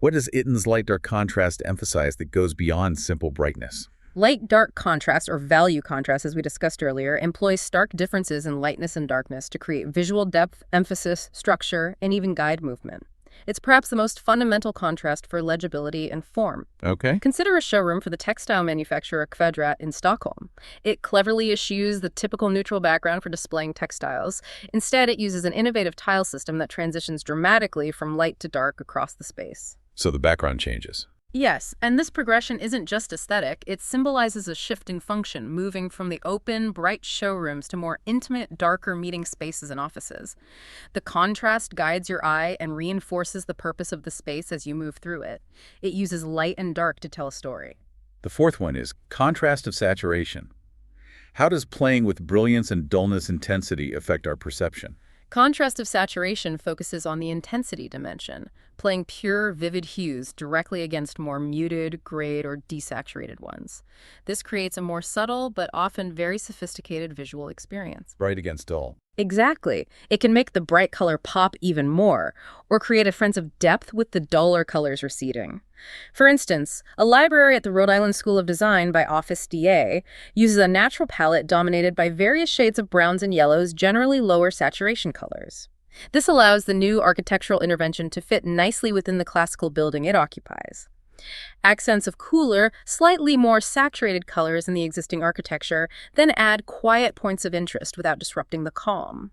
What does Itten's light-dark contrast emphasize that goes beyond simple brightness? Light-dark contrast, or value contrast, as we discussed earlier, employs stark differences in lightness and darkness to create visual depth, emphasis, structure, and even guide movement. It's perhaps the most fundamental contrast for legibility and form. Okay. Consider a showroom for the textile manufacturer Kvadrat in Stockholm. It cleverly eschews the typical neutral background for displaying textiles. Instead, it uses an innovative tile system that transitions dramatically from light to dark across the space. So the background changes. Yes, and this progression isn't just aesthetic, it symbolizes a shift in function, moving from the open, bright showrooms to more intimate, darker meeting spaces and offices. The contrast guides your eye and reinforces the purpose of the space as you move through it. It uses light and dark to tell a story. The fourth one is contrast of saturation. How does playing with brilliance and dullness intensity affect our perception? Contrast of saturation focuses on the intensity dimension, playing pure, vivid hues directly against more muted, grayed, or desaturated ones. This creates a more subtle but often very sophisticated visual experience. Bright against dull. Exactly. It can make the bright color pop even more, or create a sense of depth with the duller colors receding. For instance, a library at the Rhode Island School of Design by Office DA uses a natural palette dominated by various shades of browns and yellows, generally lower saturation colors. This allows the new architectural intervention to fit nicely within the classical building it occupies. Accents of cooler, slightly more saturated colors in the existing architecture then add quiet points of interest without disrupting the calm.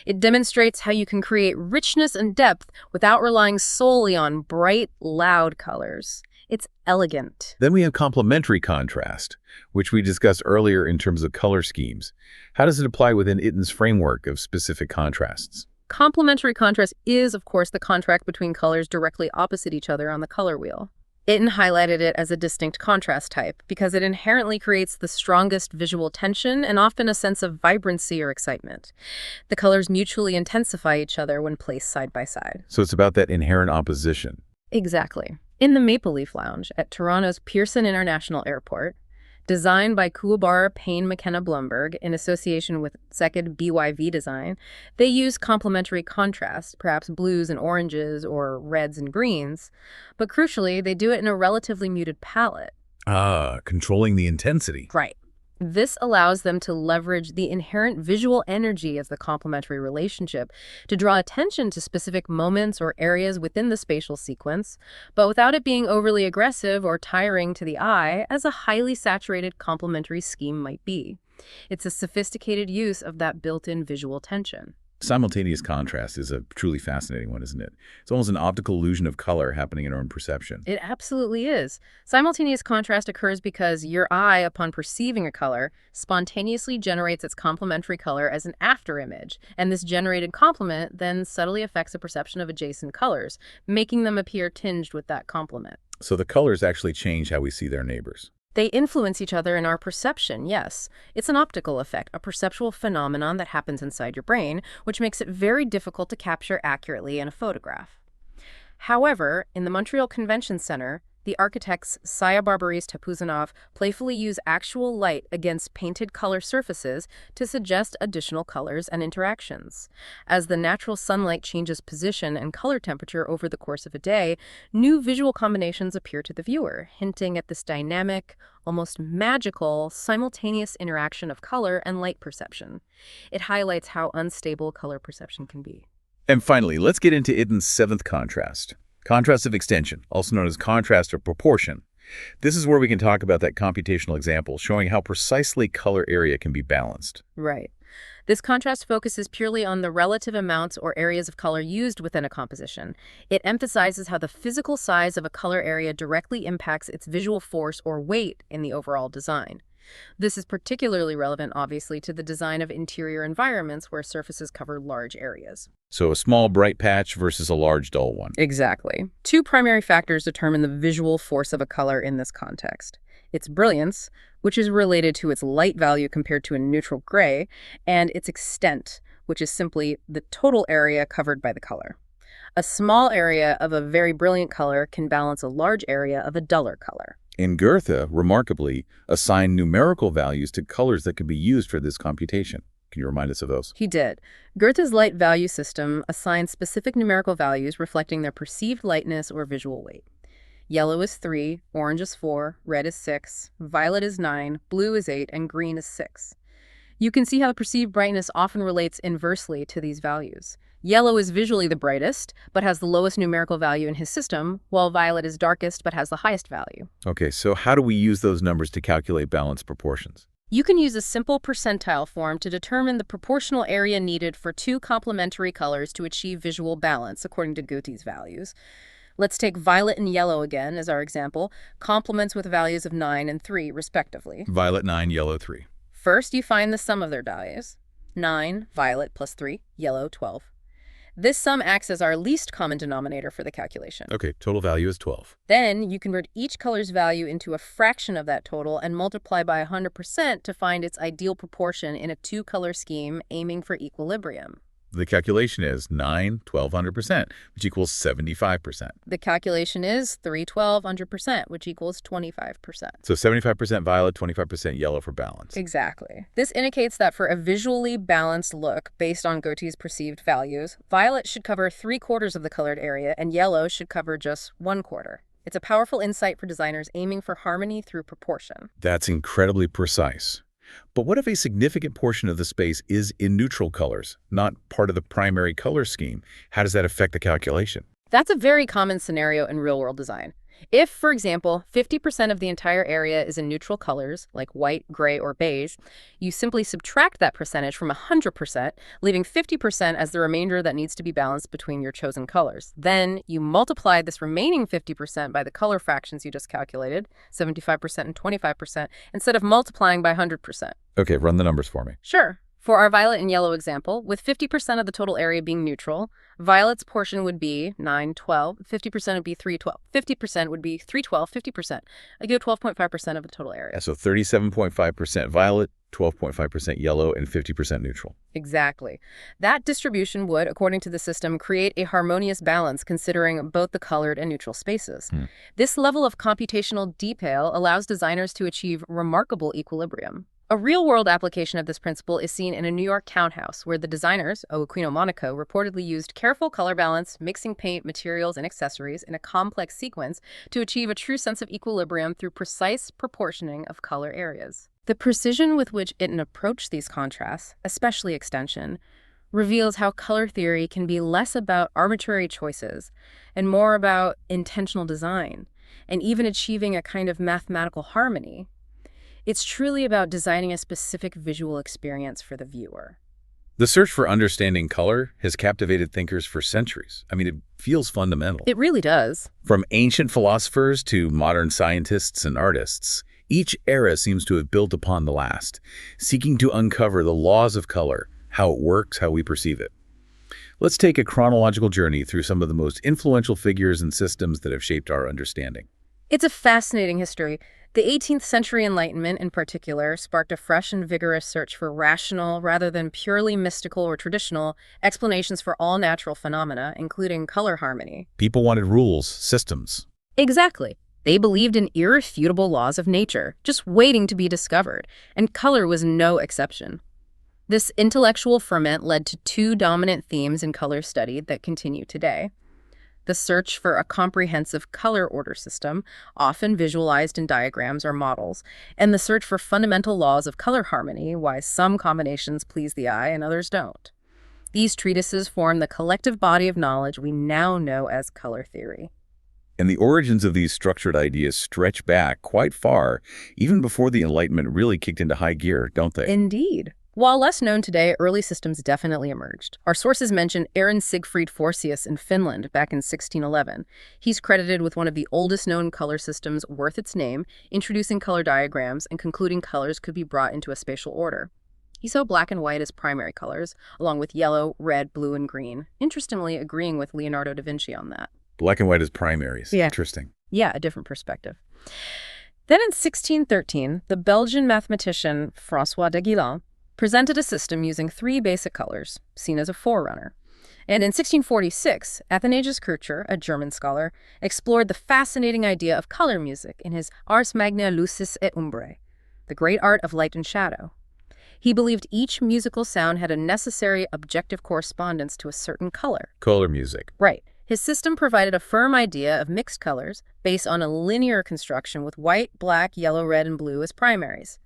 It demonstrates how you can create richness and depth without relying solely on bright, loud colors. It's elegant. Then we have complementary contrast, which we discussed earlier in terms of color schemes. How does it apply within Itten's framework of specific contrasts? Complementary contrast is, of course, the contrast between colors directly opposite each other on the color wheel. Itten highlighted it as a distinct contrast type because it inherently creates the strongest visual tension and often a sense of vibrancy or excitement. The colors mutually intensify each other when placed side by side. So it's about that inherent opposition. Exactly. In the Maple Leaf Lounge at Toronto's Pearson International Airport, designed by Kuwabar Payne McKenna Blumberg in association with Sekid BYV Design, they use complementary contrast, perhaps blues and oranges or reds and greens, but crucially, they do it in a relatively muted palette. Ah, controlling the intensity. Right. This allows them to leverage the inherent visual energy of the complementary relationship to draw attention to specific moments or areas within the spatial sequence, but without it being overly aggressive or tiring to the eye, as a highly saturated complementary scheme might be. It's a sophisticated use of that built-in visual tension. Simultaneous contrast is a truly fascinating one, isn't it? It's almost an optical illusion of color happening in our own perception. It absolutely is. Simultaneous contrast occurs because your eye, upon perceiving a color, spontaneously generates its complementary color as an afterimage, and this generated complement then subtly affects the perception of adjacent colors, making them appear tinged with that complement. So the colors actually change how we see their neighbors. They influence each other in our perception, yes. It's an optical effect, a perceptual phenomenon that happens inside your brain, which makes it very difficult to capture accurately in a photograph. However, in the Montreal Convention Center, the architects Saya-Barbaris Tapuzanov playfully use actual light against painted color surfaces to suggest additional colors and interactions. As the natural sunlight changes position and color temperature over the course of a day, new visual combinations appear to the viewer, hinting at this dynamic, almost magical, simultaneous interaction of color and light perception. It highlights how unstable color perception can be. And finally, let's get into Itten's seventh contrast. Contrast of extension, also known as contrast of proportion. This is where we can talk about that computational example showing how precisely color area can be balanced. Right. This contrast focuses purely on the relative amounts or areas of color used within a composition. It emphasizes how the physical size of a color area directly impacts its visual force or weight in the overall design. This is particularly relevant, obviously, to the design of interior environments where surfaces cover large areas. So a small bright patch versus a large dull one. Exactly. Two primary factors determine the visual force of a color in this context. Its brilliance, which is related to its light value compared to a neutral gray, and its extent, which is simply the total area covered by the color. A small area of a very brilliant color can balance a large area of a duller color. And Goethe, remarkably, assigned numerical values to colors that could be used for this computation. Can you remind us of those? He did. Goethe's light value system assigned specific numerical values reflecting their perceived lightness or visual weight. Yellow is 3, orange is 4, red is 6, violet is 9, blue is 8, and green is 6. You can see how the perceived brightness often relates inversely to these values. Yellow is visually the brightest, but has the lowest numerical value in his system, while violet is darkest, but has the highest value. Okay, so how do we use those numbers to calculate balanced proportions? You can use a simple percentile form to determine the proportional area needed for two complementary colors to achieve visual balance, according to Goethe's values. Let's take violet and yellow again as our example, complements with values of 9 and 3, respectively. Violet 9, yellow 3. First, you find the sum of their values. 9, violet, plus 3, yellow, 12. This sum acts as our least common denominator for the calculation. Okay, total value is 12. Then you convert each color's value into a fraction of that total and multiply by 100% to find its ideal proportion in a two-color scheme aiming for equilibrium. The calculation is 9, 1,200%, which equals 75%. The calculation is 3 1,200%, which equals 25%. So 75% violet, 25% yellow for balance. Exactly. This indicates that for a visually balanced look based on Goethe's perceived values, violet should cover 3/4 of the colored area and yellow should cover just 1/4. It's a powerful insight for designers aiming for harmony through proportion. That's incredibly precise. But what if a significant portion of the space is in neutral colors, not part of the primary color scheme? How does that affect the calculation? That's a very common scenario in real-world design. If, for example, 50% of the entire area is in neutral colors, like white, gray, or beige, you simply subtract that percentage from 100%, leaving 50% as the remainder that needs to be balanced between your chosen colors. Then you multiply this remaining 50% by the color fractions you just calculated, 75% and 25%, instead of multiplying by 100%. Okay, run the numbers for me. Sure. For our violet and yellow example, with 50% of the total area being neutral, violet's portion would be 9, 12, 50% would be 3, 12, 50% would be 3, 12, 50%. I give 12.5% of the total area. Yeah, so 37.5% violet, 12.5% yellow, and 50% neutral. Exactly. That distribution would, according to the system, create a harmonious balance considering both the colored and neutral spaces. This level of computational detail allows designers to achieve remarkable equilibrium. A real-world application of this principle is seen in a New York townhouse where the designers, Aquino Monaco, reportedly used careful color balance, mixing paint, materials, and accessories in a complex sequence to achieve a true sense of equilibrium through precise proportioning of color areas. The precision with which Itten approached these contrasts, especially extension, reveals how color theory can be less about arbitrary choices and more about intentional design, and even achieving a kind of mathematical harmony. It's truly about designing a specific visual experience for the viewer. The search for understanding color has captivated thinkers for centuries. I mean, it feels fundamental. It really does. From ancient philosophers to modern scientists and artists, each era seems to have built upon the last, seeking to uncover the laws of color, how it works, how we perceive it. Let's take a chronological journey through some of the most influential figures and systems that have shaped our understanding. It's a fascinating history. The 18th century Enlightenment, in particular, sparked a fresh and vigorous search for rational, rather than purely mystical or traditional, explanations for all natural phenomena, including color harmony. People wanted rules, systems. Exactly. They believed in irrefutable laws of nature, just waiting to be discovered, and color was no exception. This intellectual ferment led to two dominant themes in color study that continue today. The search for a comprehensive color order system, often visualized in diagrams or models, and the search for fundamental laws of color harmony, why some combinations please the eye and others don't. These treatises form the collective body of knowledge we now know as color theory. And the origins of these structured ideas stretch back quite far, even before the Enlightenment really kicked into high gear, don't they? Indeed. While less known today, early systems definitely emerged. Our sources mention Aaron Sigfrid Forsius in Finland back in 1611. He's credited with one of the oldest known color systems worth its name, introducing color diagrams and concluding colors could be brought into a spatial order. He saw black and white as primary colors, along with yellow, red, blue, and green, interestingly agreeing with Leonardo da Vinci on that. Black and white as primaries. Yeah. Interesting. Yeah, a different perspective. Then in 1613, the Belgian mathematician François de Guillain presented a system using three basic colors, seen as a forerunner. And in 1646, Athanasius Kircher, a German scholar, explored the fascinating idea of color music in his Ars Magna Lucis et Umbrae, the great art of light and shadow. He believed each musical sound had a necessary objective correspondence to a certain color. Color music. Right. His system provided a firm idea of mixed colors based on a linear construction with white, black, yellow, red, and blue as primaries.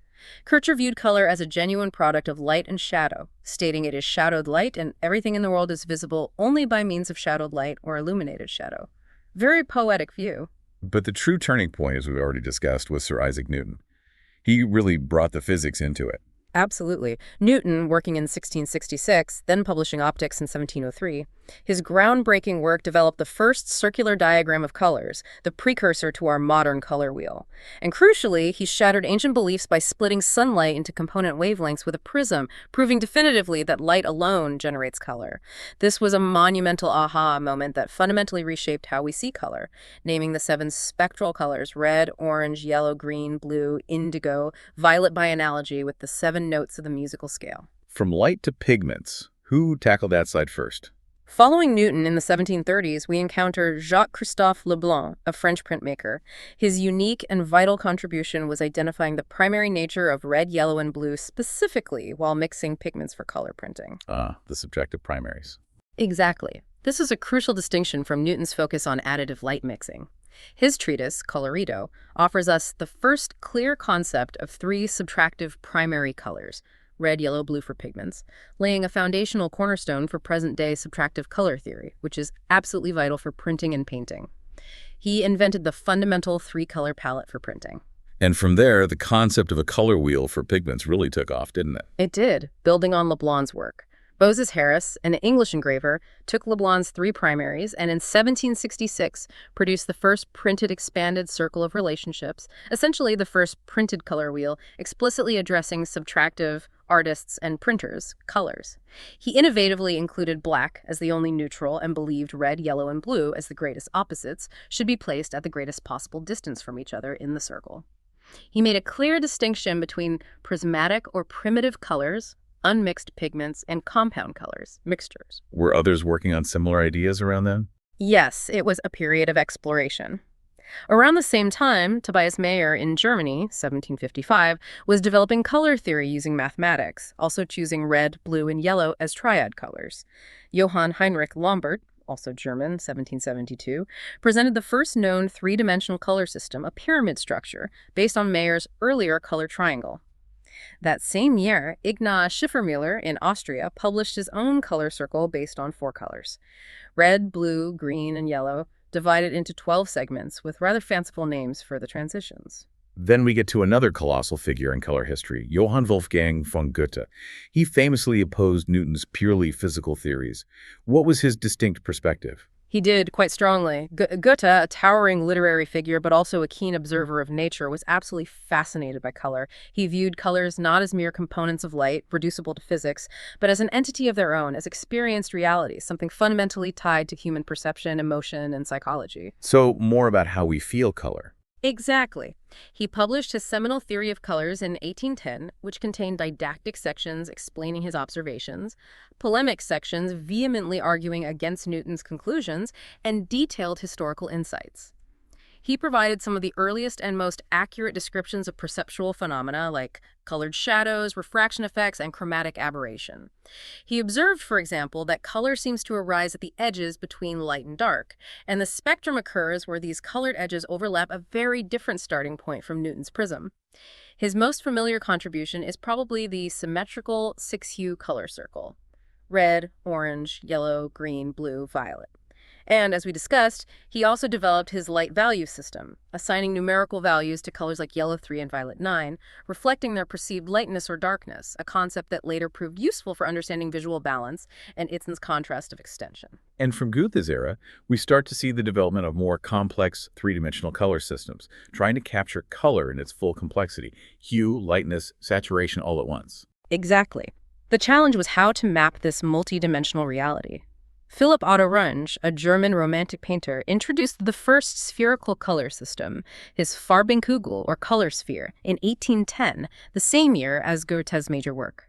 Kircher viewed color as a genuine product of light and shadow, stating it is shadowed light and everything in the world is visible only by means of shadowed light or illuminated shadow. Very poetic view. But the true turning point, as we've already discussed, was Sir Isaac Newton. He really brought the physics into it. Absolutely. Newton, working in 1666, then publishing Optics in 1703, his groundbreaking work developed the first circular diagram of colors, the precursor to our modern color wheel. And crucially, he shattered ancient beliefs by splitting sunlight into component wavelengths with a prism, proving definitively that light alone generates color. This was a monumental aha moment that fundamentally reshaped how we see color, naming the 7 spectral colors: red, orange, yellow, green, blue, indigo, violet by analogy with the 7 notes of the musical scale. From light to pigments, who tackled that side first? Following Newton in the 1730s, we encounter Jacques-Christophe Leblanc, a French printmaker. His unique and vital contribution was identifying the primary nature of red, yellow, and blue specifically while mixing pigments for color printing. The subjective primaries. Exactly. This is a crucial distinction from Newton's focus on additive light mixing. His treatise, Colorido, offers us the first clear concept of 3 subtractive primary colors, red, yellow, blue for pigments, laying a foundational cornerstone for present-day subtractive color theory, which is absolutely vital for printing and painting. He invented the fundamental 3-color palette for printing. And from there, the concept of a color wheel for pigments really took off, didn't it? It did, building on Leblanc's work. Moses Harris, an English engraver, took Leblanc's 3 primaries and in 1766 produced the first printed expanded circle of relationships, essentially the first printed color wheel, explicitly addressing subtractive artists and printers' colors. He innovatively included black as the only neutral and believed red, yellow, and blue as the greatest opposites should be placed at the greatest possible distance from each other in the circle. He made a clear distinction between prismatic or primitive colors, unmixed pigments, and compound colors, mixtures. Were others working on similar ideas around then? Yes, it was a period of exploration. Around the same time, Tobias Mayer in Germany, 1755, was developing color theory using mathematics, also choosing red, blue, and yellow as triad colors. Johann Heinrich Lambert, also German, 1772, presented the first known 3-dimensional color system, a pyramid structure, based on Mayer's earlier color triangle. That same year, Ignaz Schiffermüller in Austria published his own color circle based on 4 colors: red, blue, green, and yellow, divided into 12 segments with rather fanciful names for the transitions. Then we get to another colossal figure in color history, Johann Wolfgang von Goethe. He famously opposed Newton's purely physical theories. What was his distinct perspective? He did, quite strongly. Goethe, a towering literary figure but also a keen observer of nature, was absolutely fascinated by color. He viewed colors not as mere components of light, reducible to physics, but as an entity of their own, as experienced realities, something fundamentally tied to human perception, emotion, and psychology. So, more about how we feel color. Exactly. He published his seminal theory of colors in 1810, which contained didactic sections explaining his observations, polemic sections vehemently arguing against Newton's conclusions, and detailed historical insights. He provided some of the earliest and most accurate descriptions of perceptual phenomena like colored shadows, refraction effects, and chromatic aberration. He observed, for example, that color seems to arise at the edges between light and dark, and the spectrum occurs where these colored edges overlap a very different starting point from Newton's prism. His most familiar contribution is probably the symmetrical 6-hue color circle: red, orange, yellow, green, blue, violet. And, as we discussed, he also developed his light value system, assigning numerical values to colors like yellow 3 and violet 9, reflecting their perceived lightness or darkness, a concept that later proved useful for understanding visual balance and Ibsen's contrast of extension. And from Goethe's era, we start to see the development of more complex three-dimensional color systems, trying to capture color in its full complexity: hue, lightness, saturation all at once. Exactly. The challenge was how to map this multi-dimensional reality. Philipp Otto Runge, a German Romantic painter, introduced the first spherical color system, his Farbenkugel, or color sphere, in 1810, the same year as Goethe's major work.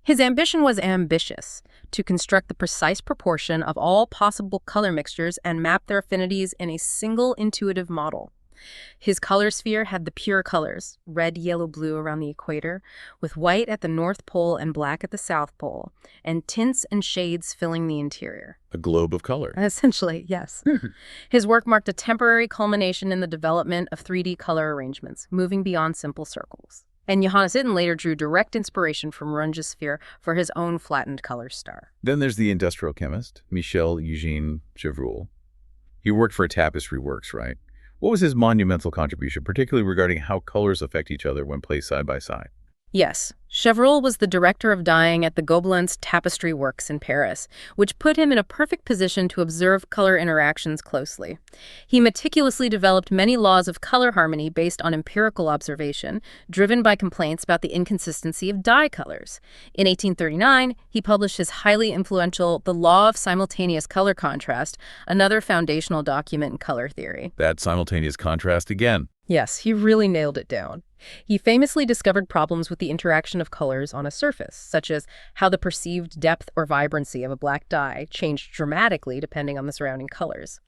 His ambition was ambitious: to construct the precise proportion of all possible color mixtures and map their affinities in a single intuitive model. His color sphere had the pure colors, red, yellow, blue around the equator, with white at the North Pole and black at the South Pole, and tints and shades filling the interior. A globe of color. Essentially, yes. His work marked a temporary culmination in the development of 3D color arrangements, moving beyond simple circles. And Johannes Itten later drew direct inspiration from Runge's sphere for his own flattened color star. Then there's the industrial chemist, Michel Eugène Chevreul. He worked for Tapestry Works, right? What was his monumental contribution, particularly regarding how colors affect each other when placed side by side? Yes, Chevreul was the director of dyeing at the Gobelins Tapestry Works in Paris, which put him in a perfect position to observe color interactions closely. He meticulously developed many laws of color harmony based on empirical observation, driven by complaints about the inconsistency of dye colors. In 1839, he published his highly influential The Law of Simultaneous Color Contrast, another foundational document in color theory. That simultaneous contrast again. Yes, he really nailed it down. He famously discovered problems with the interaction of colors on a surface, such as how the perceived depth or vibrancy of a black dye changed dramatically depending on the surrounding colors.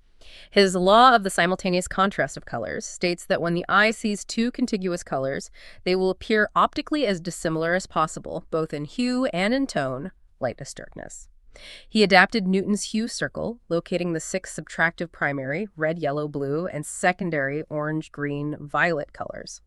His law of the simultaneous contrast of colors states that when the eye sees two contiguous colors, they will appear optically as dissimilar as possible, both in hue and in tone, lightness, darkness. He adapted Newton's hue circle, locating the 6 subtractive primary, red, yellow, blue, and secondary, orange, green, violet colors.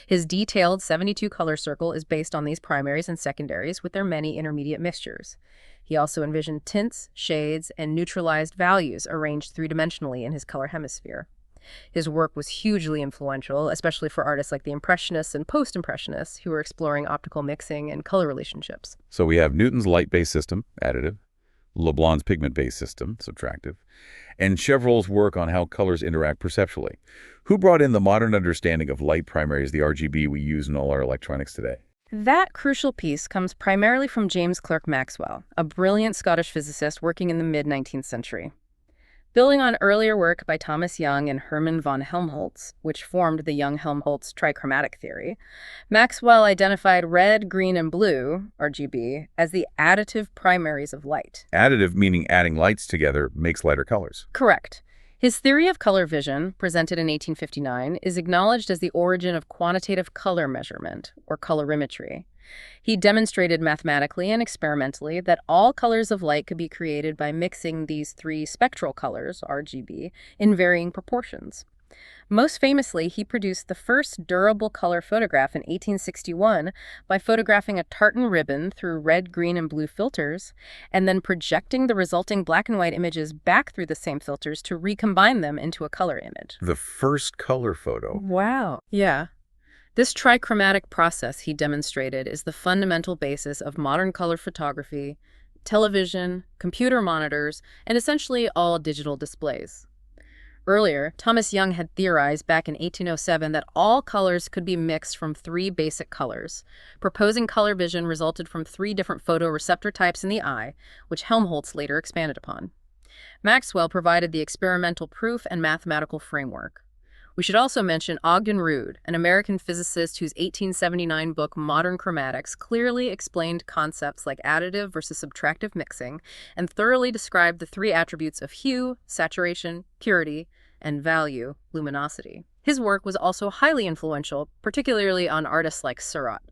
His detailed 72 color circle is based on these primaries and secondaries with their many intermediate mixtures. He also envisioned tints, shades, and neutralized values arranged three-dimensionally in his color hemisphere. His work was hugely influential, especially for artists like the Impressionists and Post-Impressionists who were exploring optical mixing and color relationships. So we have Newton's light-based system, additive, Leblanc's pigment-based system, subtractive, and Chevreul's work on how colors interact perceptually. Who brought in the modern understanding of light primaries, the RGB we use in all our electronics today? That crucial piece comes primarily from James Clerk Maxwell, a brilliant Scottish physicist working in the mid-19th century. Building on earlier work by Thomas Young and Hermann von Helmholtz, which formed the Young-Helmholtz trichromatic theory, Maxwell identified red, green, and blue, RGB, as the additive primaries of light. Additive meaning adding lights together makes lighter colors. Correct. His theory of color vision, presented in 1859, is acknowledged as the origin of quantitative color measurement, or colorimetry. He demonstrated mathematically and experimentally that all colors of light could be created by mixing these 3 spectral colors, RGB, in varying proportions. Most famously, he produced the first durable color photograph in 1861 by photographing a tartan ribbon through red, green, and blue filters, and then projecting the resulting black and white images back through the same filters to recombine them into a color image. The first color photo. Wow. Yeah. This trichromatic process he demonstrated is the fundamental basis of modern color photography, television, computer monitors, and essentially all digital displays. Earlier, Thomas Young had theorized back in 1807 that all colors could be mixed from 3 basic colors. Proposing color vision resulted from 3 different photoreceptor types in the eye, which Helmholtz later expanded upon. Maxwell provided the experimental proof and mathematical framework. We should also mention Ogden Rood, an American physicist whose 1879 book Modern Chromatics clearly explained concepts like additive versus subtractive mixing and thoroughly described the 3 attributes of hue, saturation, purity, and value, luminosity. His work was also highly influential, particularly on artists like Seurat.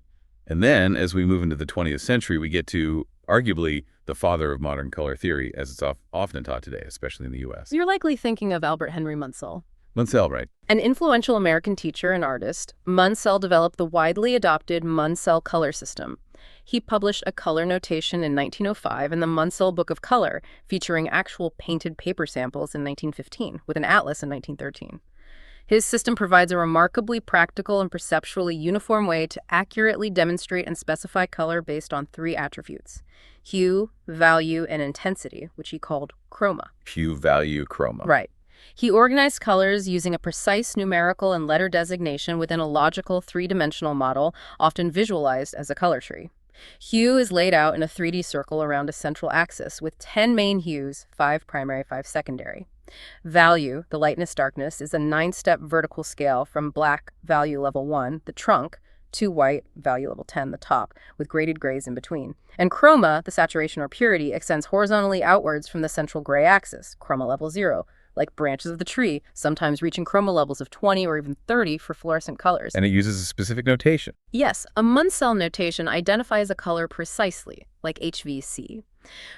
And then, as we move into the 20th century, we get to, arguably, the father of modern color theory, as it's often taught today, especially in the U.S. You're likely thinking of Albert Henry Munsell. Munsell, right? An influential American teacher and artist, Munsell developed the widely adopted Munsell color system. He published a color notation in 1905 in the Munsell Book of Color, featuring actual painted paper samples in 1915, with an atlas in 1913. His system provides a remarkably practical and perceptually uniform way to accurately demonstrate and specify color based on 3 attributes: hue, value, and intensity, which he called chroma. Hue, value, chroma. Right. He organized colors using a precise numerical and letter designation within a logical 3-dimensional model, often visualized as a color tree. Hue is laid out in a 3D circle around a central axis with 10 main hues, 5 primary, 5 secondary. Value, the lightness-darkness, is a 9-step vertical scale from black, value level 1, the trunk, to white, value level 10, the top, with graded grays in between. And chroma, the saturation or purity, extends horizontally outwards from the central gray axis, chroma level 0, like branches of the tree, sometimes reaching chroma levels of 20 or even 30 for fluorescent colors. And it uses a specific notation. Yes, a Munsell notation identifies a color precisely, like HVC.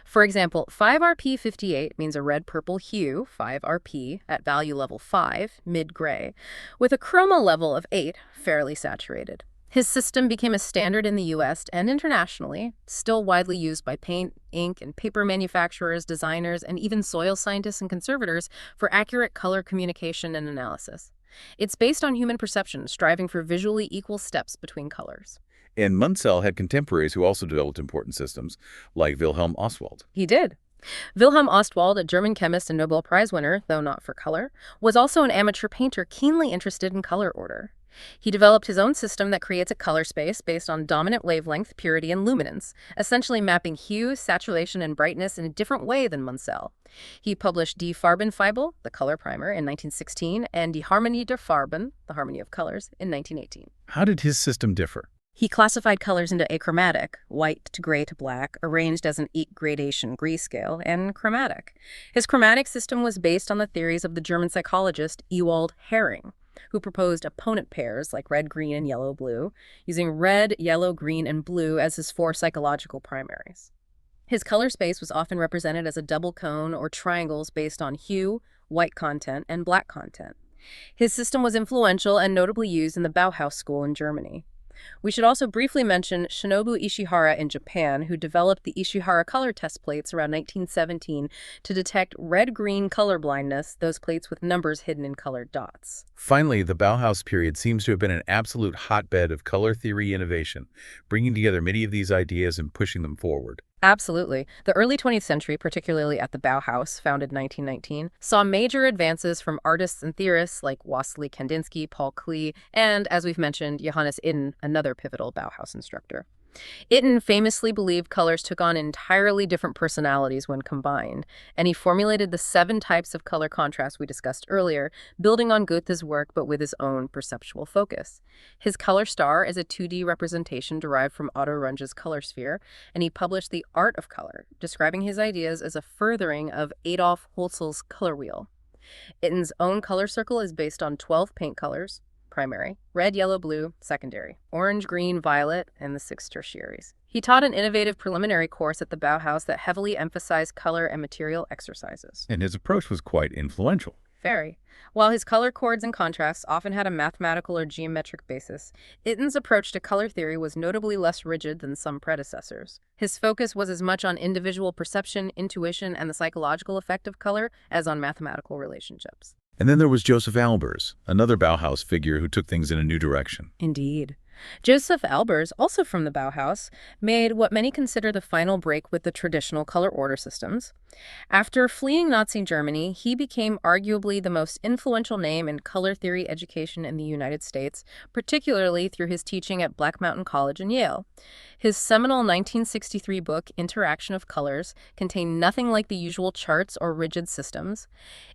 For example, 5RP58 means a red-purple hue, 5RP, at value level 5, mid-gray, with a chroma level of 8, fairly saturated. His system became a standard in the U.S. and internationally, still widely used by paint, ink, and paper manufacturers, designers, and even soil scientists and conservators for accurate color communication and analysis. It's based on human perception, striving for visually equal steps between colors. And Munsell had contemporaries who also developed important systems, like Wilhelm Ostwald. He did. Wilhelm Ostwald, a German chemist and Nobel Prize winner, though not for color, was also an amateur painter keenly interested in color order. He developed his own system that creates a color space based on dominant wavelength, purity, and luminance, essentially mapping hue, saturation, and brightness in a different way than Munsell. He published Die Farbenfibel, the color primer, in 1916, and Die Harmonie der Farben, the harmony of colors, in 1918. How did his system differ? He classified colors into achromatic, white to gray to black, arranged as an 8-gradation grayscale, and chromatic. His chromatic system was based on the theories of the German psychologist Ewald Hering, who proposed opponent pairs like red, green, and yellow, blue, using red, yellow, green, and blue as his 4 psychological primaries. His color space was often represented as a double cone or triangles based on hue, white content, and black content. His system was influential and notably used in the Bauhaus school in Germany. We should also briefly mention Shinobu Ishihara in Japan, who developed the Ishihara color test plates around 1917 to detect red-green color blindness, those plates with numbers hidden in colored dots. Finally, the Bauhaus period seems to have been an absolute hotbed of color theory innovation, bringing together many of these ideas and pushing them forward. Absolutely. The early 20th century, particularly at the Bauhaus, founded 1919, saw major advances from artists and theorists like Wassily Kandinsky, Paul Klee, and, as we've mentioned, Johannes Itten, another pivotal Bauhaus instructor. Itten famously believed colors took on entirely different personalities when combined, and he formulated the 7 types of color contrast we discussed earlier, building on Goethe's work but with his own perceptual focus. His color star is a 2D representation derived from Otto Runge's color sphere, and he published The Art of Color, describing his ideas as a furthering of Adolf Hölzel's color wheel. Itten's own color circle is based on 12 paint colors, primary, red, yellow, blue, secondary, orange, green, violet, and the 6 tertiaries. He taught an innovative preliminary course at the Bauhaus that heavily emphasized color and material exercises. And his approach was quite influential. Very. While his color chords and contrasts often had a mathematical or geometric basis, Itten's approach to color theory was notably less rigid than some predecessors. His focus was as much on individual perception, intuition, and the psychological effect of color as on mathematical relationships. And then there was Joseph Albers, another Bauhaus figure who took things in a new direction. Indeed. Joseph Albers, also from the Bauhaus, made what many consider the final break with the traditional color order systems. After fleeing Nazi Germany, he became arguably the most influential name in color theory education in the United States, particularly through his teaching at Black Mountain College and Yale. His seminal 1963 book, Interaction of Colors, contained nothing like the usual charts or rigid systems.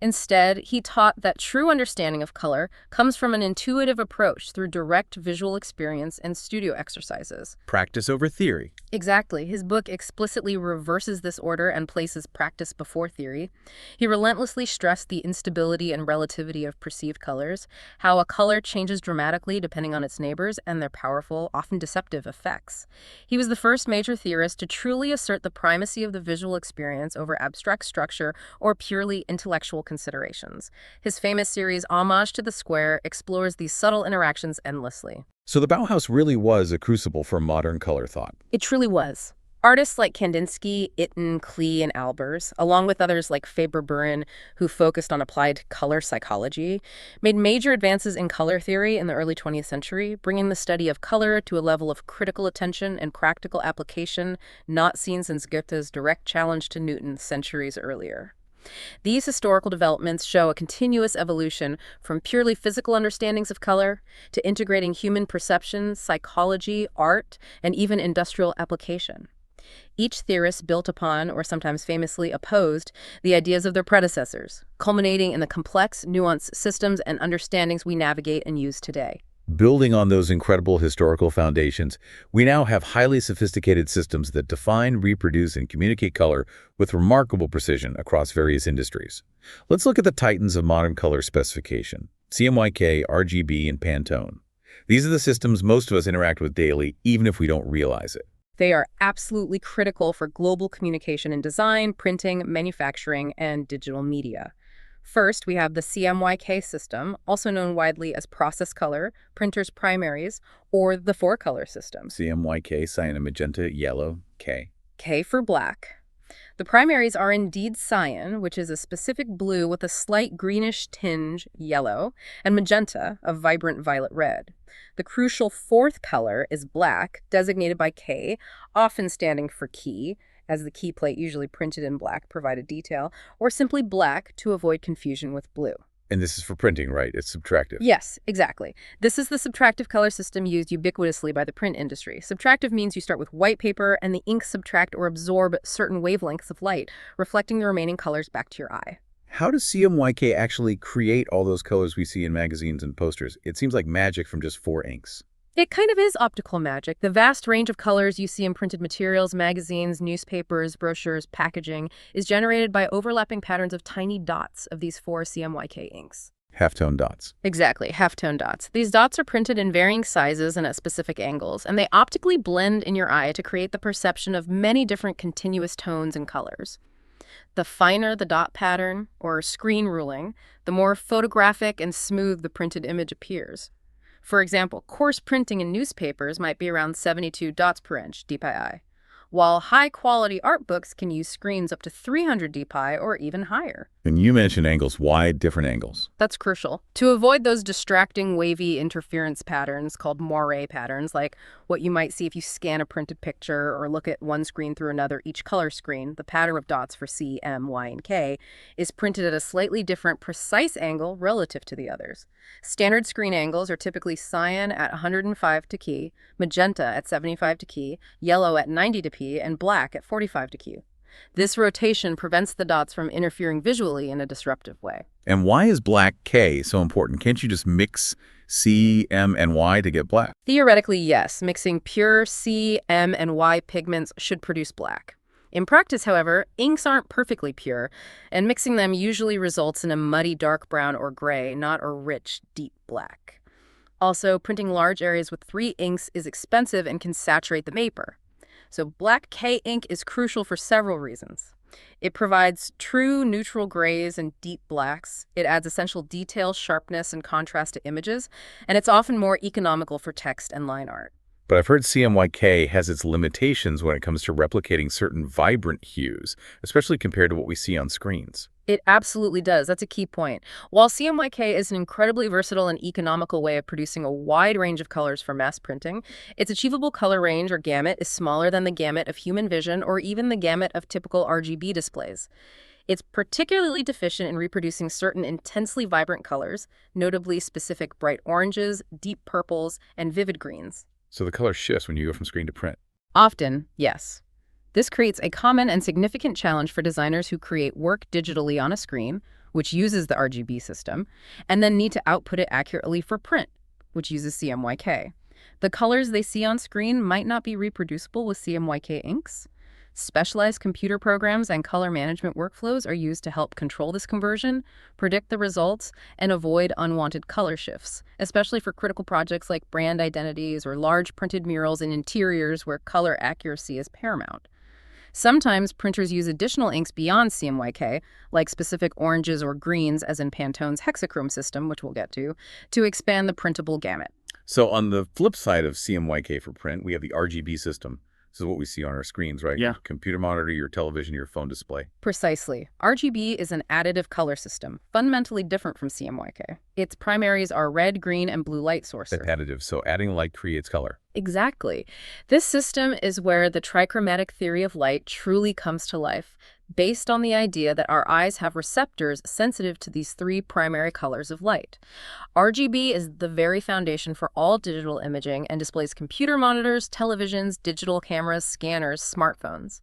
Instead, he taught that true understanding of color comes from an intuitive approach through direct visual experience and studio exercises. Practice over theory. Exactly. His book explicitly reverses this order and places practice before theory. He relentlessly stressed the instability and relativity of perceived colors, how a color changes dramatically depending on its neighbors and their powerful, often deceptive effects. He was the first major theorist to truly assert the primacy of the visual experience over abstract structure or purely intellectual considerations. His famous series, Homage to the Square, explores these subtle interactions endlessly. So the Bauhaus really was a crucible for modern color thought. It truly was. Artists like Kandinsky, Itten, Klee, and Albers, along with others like Faber-Buren, who focused on applied color psychology, made major advances in color theory in the early 20th century, bringing the study of color to a level of critical attention and practical application not seen since Goethe's direct challenge to Newton centuries earlier. These historical developments show a continuous evolution from purely physical understandings of color to integrating human perception, psychology, art, and even industrial application. Each theorist built upon, or sometimes famously opposed, the ideas of their predecessors, culminating in the complex, nuanced systems and understandings we navigate and use today. Building on those incredible historical foundations, we now have highly sophisticated systems that define, reproduce, and communicate color with remarkable precision across various industries. Let's look at the titans of modern color specification: CMYK, RGB, and Pantone. These are the systems most of us interact with daily, even if we don't realize it. They are absolutely critical for global communication in design, printing, manufacturing, and digital media. First, we have the CMYK system, also known widely as process color, printer's primaries, or the four-color system. CMYK, cyan, magenta, yellow, K. K for black. The primaries are indeed cyan, which is a specific blue with a slight greenish tinge, yellow, and magenta, a vibrant violet red. The crucial fourth color is black, designated by K, often standing for key, as the key plate usually printed in black provided detail, or simply black to avoid confusion with blue. And this is for printing, right? It's subtractive. Yes, exactly. This is the subtractive color system used ubiquitously by the print industry. Subtractive means you start with white paper and the inks subtract or absorb certain wavelengths of light, reflecting the remaining colors back to your eye. How does CMYK actually create all those colors we see in magazines and posters? It seems like magic from just 4 inks. It kind of is optical magic. The vast range of colors you see in printed materials, magazines, newspapers, brochures, packaging is generated by overlapping patterns of tiny dots of these 4 CMYK inks. Halftone dots. Exactly, halftone dots. These dots are printed in varying sizes and at specific angles, and they optically blend in your eye to create the perception of many different continuous tones and colors. The finer the dot pattern, or screen ruling, the more photographic and smooth the printed image appears. For example, coarse printing in newspapers might be around 72 dots per inch, dpi, while high-quality art books can use screens up to 300 dpi or even higher. And you mentioned angles. Why different angles? That's crucial. To avoid those distracting, wavy interference patterns called moire patterns, like what you might see if you scan a printed picture or look at one screen through another, each color screen, the pattern of dots for C, M, Y, and K, is printed at a slightly different precise angle relative to the others. Standard screen angles are typically cyan at 105 to key, magenta at 75 to key, yellow at 90 to key, and black at 45 to key. This rotation prevents the dots from interfering visually in a disruptive way. And why is black K so important? Can't you just mix C, M, and Y to get black? Theoretically, yes. Mixing pure C, M, and Y pigments should produce black. In practice, however, inks aren't perfectly pure, and mixing them usually results in a muddy dark brown or gray, not a rich, deep black. Also, printing large areas with 3 inks is expensive and can saturate the paper. So black K ink is crucial for several reasons. It provides true neutral grays and deep blacks. It adds essential detail, sharpness, and contrast to images, and it's often more economical for text and line art. But I've heard CMYK has its limitations when it comes to replicating certain vibrant hues, especially compared to what we see on screens. It absolutely does. That's a key point. While CMYK is an incredibly versatile and economical way of producing a wide range of colors for mass printing, its achievable color range or gamut is smaller than the gamut of human vision or even the gamut of typical RGB displays. It's particularly deficient in reproducing certain intensely vibrant colors, notably specific bright oranges, deep purples, and vivid greens. So the color shifts when you go from screen to print. Often, yes. This creates a common and significant challenge for designers who create work digitally on a screen, which uses the RGB system, and then need to output it accurately for print, which uses CMYK. The colors they see on screen might not be reproducible with CMYK inks. Specialized computer programs and color management workflows are used to help control this conversion, predict the results, and avoid unwanted color shifts, especially for critical projects like brand identities or large printed murals in interiors where color accuracy is paramount. Sometimes printers use additional inks beyond CMYK, like specific oranges or greens, as in Pantone's hexachrome system, which we'll get to expand the printable gamut. So on the flip side of CMYK for print, we have the RGB system. This is what we see on our screens, right? Yeah. Your computer monitor, your television, your phone display. Precisely. RGB is an additive color system, fundamentally different from CMYK. Its primaries are red, green, and blue light sources. That's additive, so adding light creates color. Exactly. This system is where the trichromatic theory of light truly comes to life, based on the idea that our eyes have receptors sensitive to these three primary colors of light. RGB is the very foundation for all digital imaging and displays computer monitors, televisions, digital cameras, scanners, smartphones.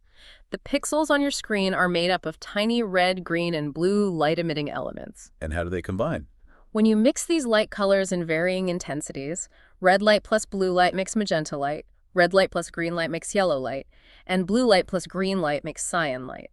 The pixels on your screen are made up of tiny red, green, and blue light-emitting elements. And how do they combine? When you mix these light colors in varying intensities, red light plus blue light makes magenta light, red light plus green light makes yellow light, and blue light plus green light makes cyan light.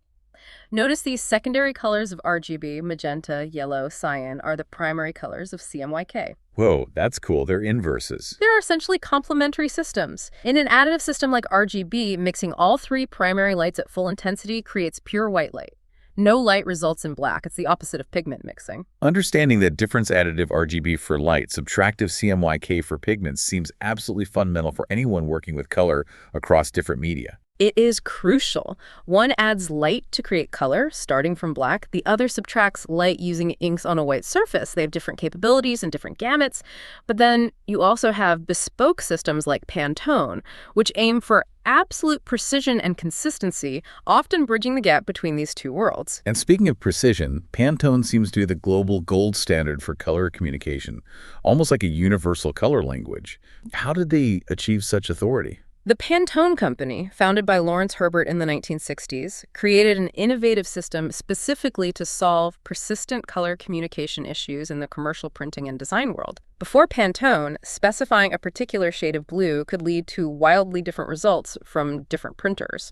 Notice these secondary colors of RGB, magenta, yellow, cyan, are the primary colors of CMYK. Whoa, that's cool. They're inverses. They're essentially complementary systems. In an additive system like RGB, mixing all three primary lights at full intensity creates pure white light. No light results in black. It's the opposite of pigment mixing. Understanding that difference additive RGB for light, subtractive CMYK for pigments seems absolutely fundamental for anyone working with color across different media. It is crucial. One adds light to create color, starting from black. The other subtracts light using inks on a white surface. They have different capabilities and different gamuts. But then you also have bespoke systems like Pantone, which aim for absolute precision and consistency, often bridging the gap between these two worlds. And speaking of precision, Pantone seems to be the global gold standard for color communication, almost like a universal color language. How did they achieve such authority? The Pantone Company, founded by Lawrence Herbert in the 1960s, created an innovative system specifically to solve persistent color communication issues in the commercial printing and design world. Before Pantone, specifying a particular shade of blue could lead to wildly different results from different printers.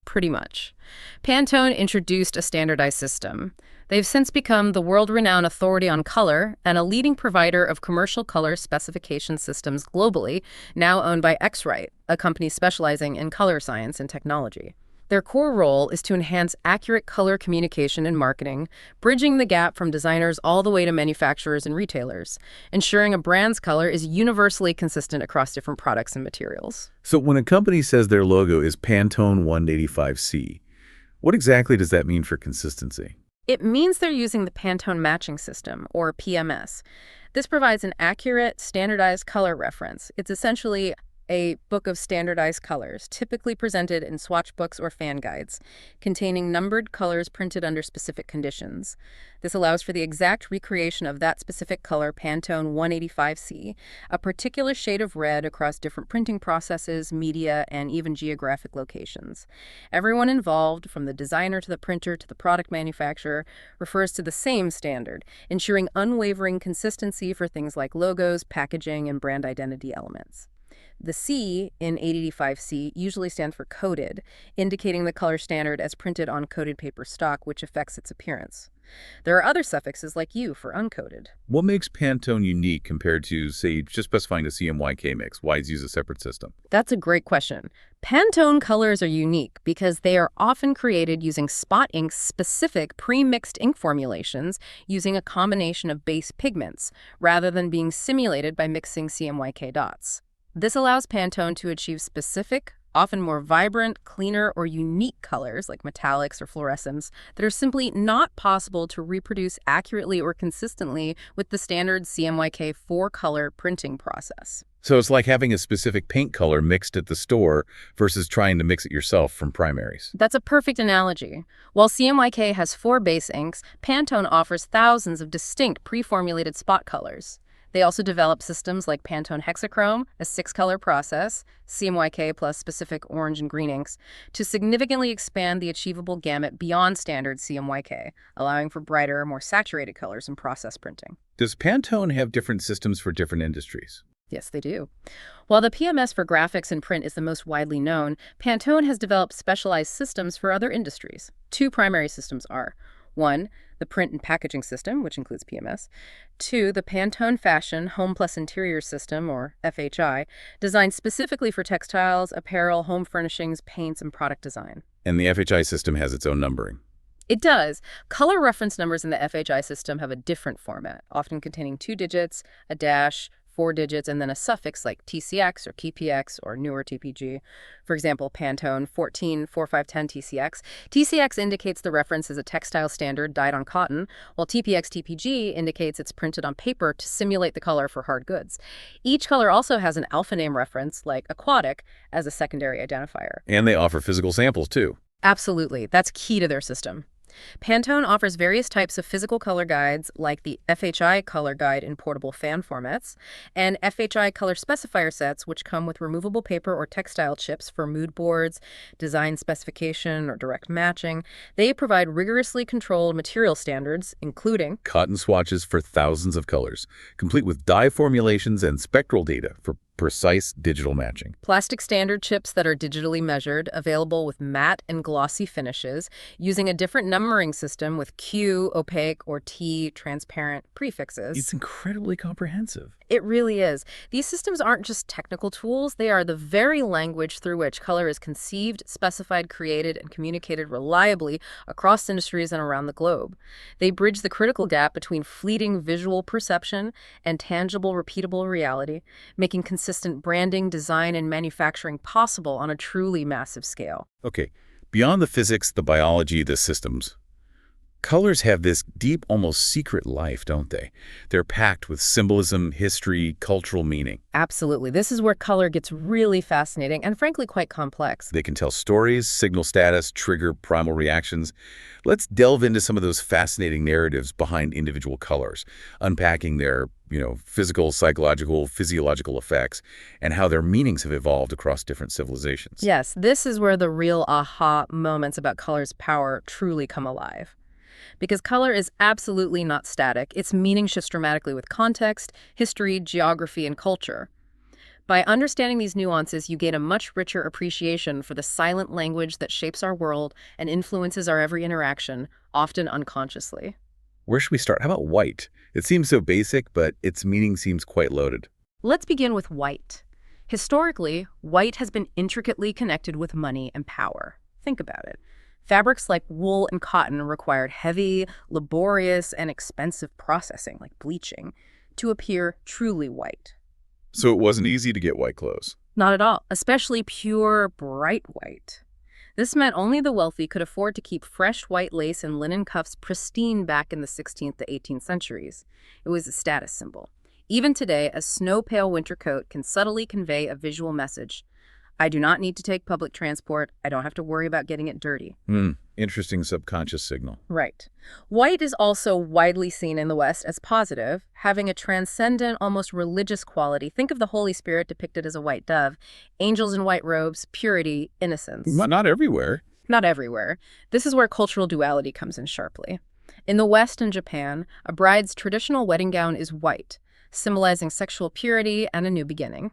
Pretty much. Pantone introduced a standardized system. They've since become the world-renowned authority on color and a leading provider of commercial color specification systems globally, now owned by X-Rite, a company specializing in color science and technology. Their core role is to enhance accurate color communication and marketing, bridging the gap from designers all the way to manufacturers and retailers, ensuring a brand's color is universally consistent across different products and materials. So when a company says their logo is Pantone 185C, what exactly does that mean for consistency? It means they're using the Pantone matching system, or PMS. This provides an accurate, standardized color reference. It's essentially a book of standardized colors, typically presented in swatch books or fan guides, containing numbered colors printed under specific conditions. This allows for the exact recreation of that specific color, Pantone 185C, a particular shade of red across different printing processes, media, and even geographic locations. Everyone involved, from the designer to the printer to the product manufacturer, refers to the same standard, ensuring unwavering consistency for things like logos, packaging, and brand identity elements. The C in 885C usually stands for coded, indicating the color standard as printed on coated paper stock, which affects its appearance. There are other suffixes like U for uncoated. What makes Pantone unique compared to, say, just specifying the CMYK mix? Why use a separate system? That's a great question. Pantone colors are unique because they are often created using spot ink's specific pre-mixed ink formulations using a combination of base pigments, rather than being simulated by mixing CMYK dots. This allows Pantone to achieve specific, often more vibrant, cleaner, or unique colors like metallics or fluorescents that are simply not possible to reproduce accurately or consistently with the standard CMYK 4-color printing process. So it's like having a specific paint color mixed at the store versus trying to mix it yourself from primaries. That's a perfect analogy. While CMYK has 4 base inks, Pantone offers thousands of distinct pre-formulated spot colors. They also develop systems like Pantone Hexachrome, a 6-color process, CMYK plus specific orange and green inks, to significantly expand the achievable gamut beyond standard CMYK, allowing for brighter, more saturated colors in process printing. Does Pantone have different systems for different industries? Yes, they do. While the PMS for graphics and print is the most widely known, Pantone has developed specialized systems for other industries. 2 primary systems are: 1, the print and packaging system, which includes PMS. 2, the Pantone Fashion Home Plus Interior System, or FHI, designed specifically for textiles, apparel, home furnishings, paints, and product design. And the FHI system has its own numbering. It does. Color reference numbers in the FHI system have a different format, often containing 2 digits, a dash, 4 digits, and then a suffix like TCX or KPX or newer TPG. For example, Pantone 144510 TCX. TCX indicates the reference is a textile standard dyed on cotton, while TPX TPG indicates it's printed on paper to simulate the color for hard goods. Each color also has an alpha name reference, like aquatic, as a secondary identifier. And they offer physical samples, too. Absolutely. That's key to their system. Pantone offers various types of physical color guides, like the FHI color guide in portable fan formats, and FHI color specifier sets, which come with removable paper or textile chips for mood boards, design specification, or direct matching. They provide rigorously controlled material standards, including cotton swatches for thousands of colors, complete with dye formulations and spectral data for precise digital matching. Plastic standard chips that are digitally measured, available with matte and glossy finishes, using a different numbering system with Q, opaque, or T, transparent prefixes. It's incredibly comprehensive. It really is. These systems aren't just technical tools, they are the very language through which color is conceived, specified, created, and communicated reliably across industries and around the globe. They bridge the critical gap between fleeting visual perception and tangible, repeatable reality, making consistent branding, design, and manufacturing possible on a truly massive scale. Okay, beyond the physics, the biology, the systems, colors have this deep, almost secret life, don't they? They're packed with symbolism, history, cultural meaning. Absolutely. This is where color gets really fascinating and frankly quite complex. They can tell stories, signal status, trigger primal reactions. Let's delve into some of those fascinating narratives behind individual colors, unpacking their, physical, psychological, physiological effects, and how their meanings have evolved across different civilizations. Yes, this is where the real aha moments about color's power truly come alive. Because color is absolutely not static. Its meaning shifts dramatically with context, history, geography, and culture. By understanding these nuances, you gain a much richer appreciation for the silent language that shapes our world and influences our every interaction, often unconsciously. Where should we start? How about white? It seems so basic, but its meaning seems quite loaded. Let's begin with white. Historically, white has been intricately connected with money and power. Think about it. Fabrics like wool and cotton required heavy, laborious, and expensive processing, like bleaching, to appear truly white. So it wasn't easy to get white clothes? Not at all, especially pure, bright white. This meant only the wealthy could afford to keep fresh white lace and linen cuffs pristine back in the 16th to 18th centuries. It was a status symbol. Even today, a snow-pale winter coat can subtly convey a visual message. I do not need to take public transport. I don't have to worry about getting it dirty. Interesting subconscious signal. Right. White is also widely seen in the West as positive, having a transcendent, almost religious quality. Think of the Holy Spirit depicted as a white dove, angels in white robes, purity, innocence. Not everywhere. Not everywhere. This is where cultural duality comes in sharply. In the West and Japan, a bride's traditional wedding gown is white, symbolizing sexual purity and a new beginning.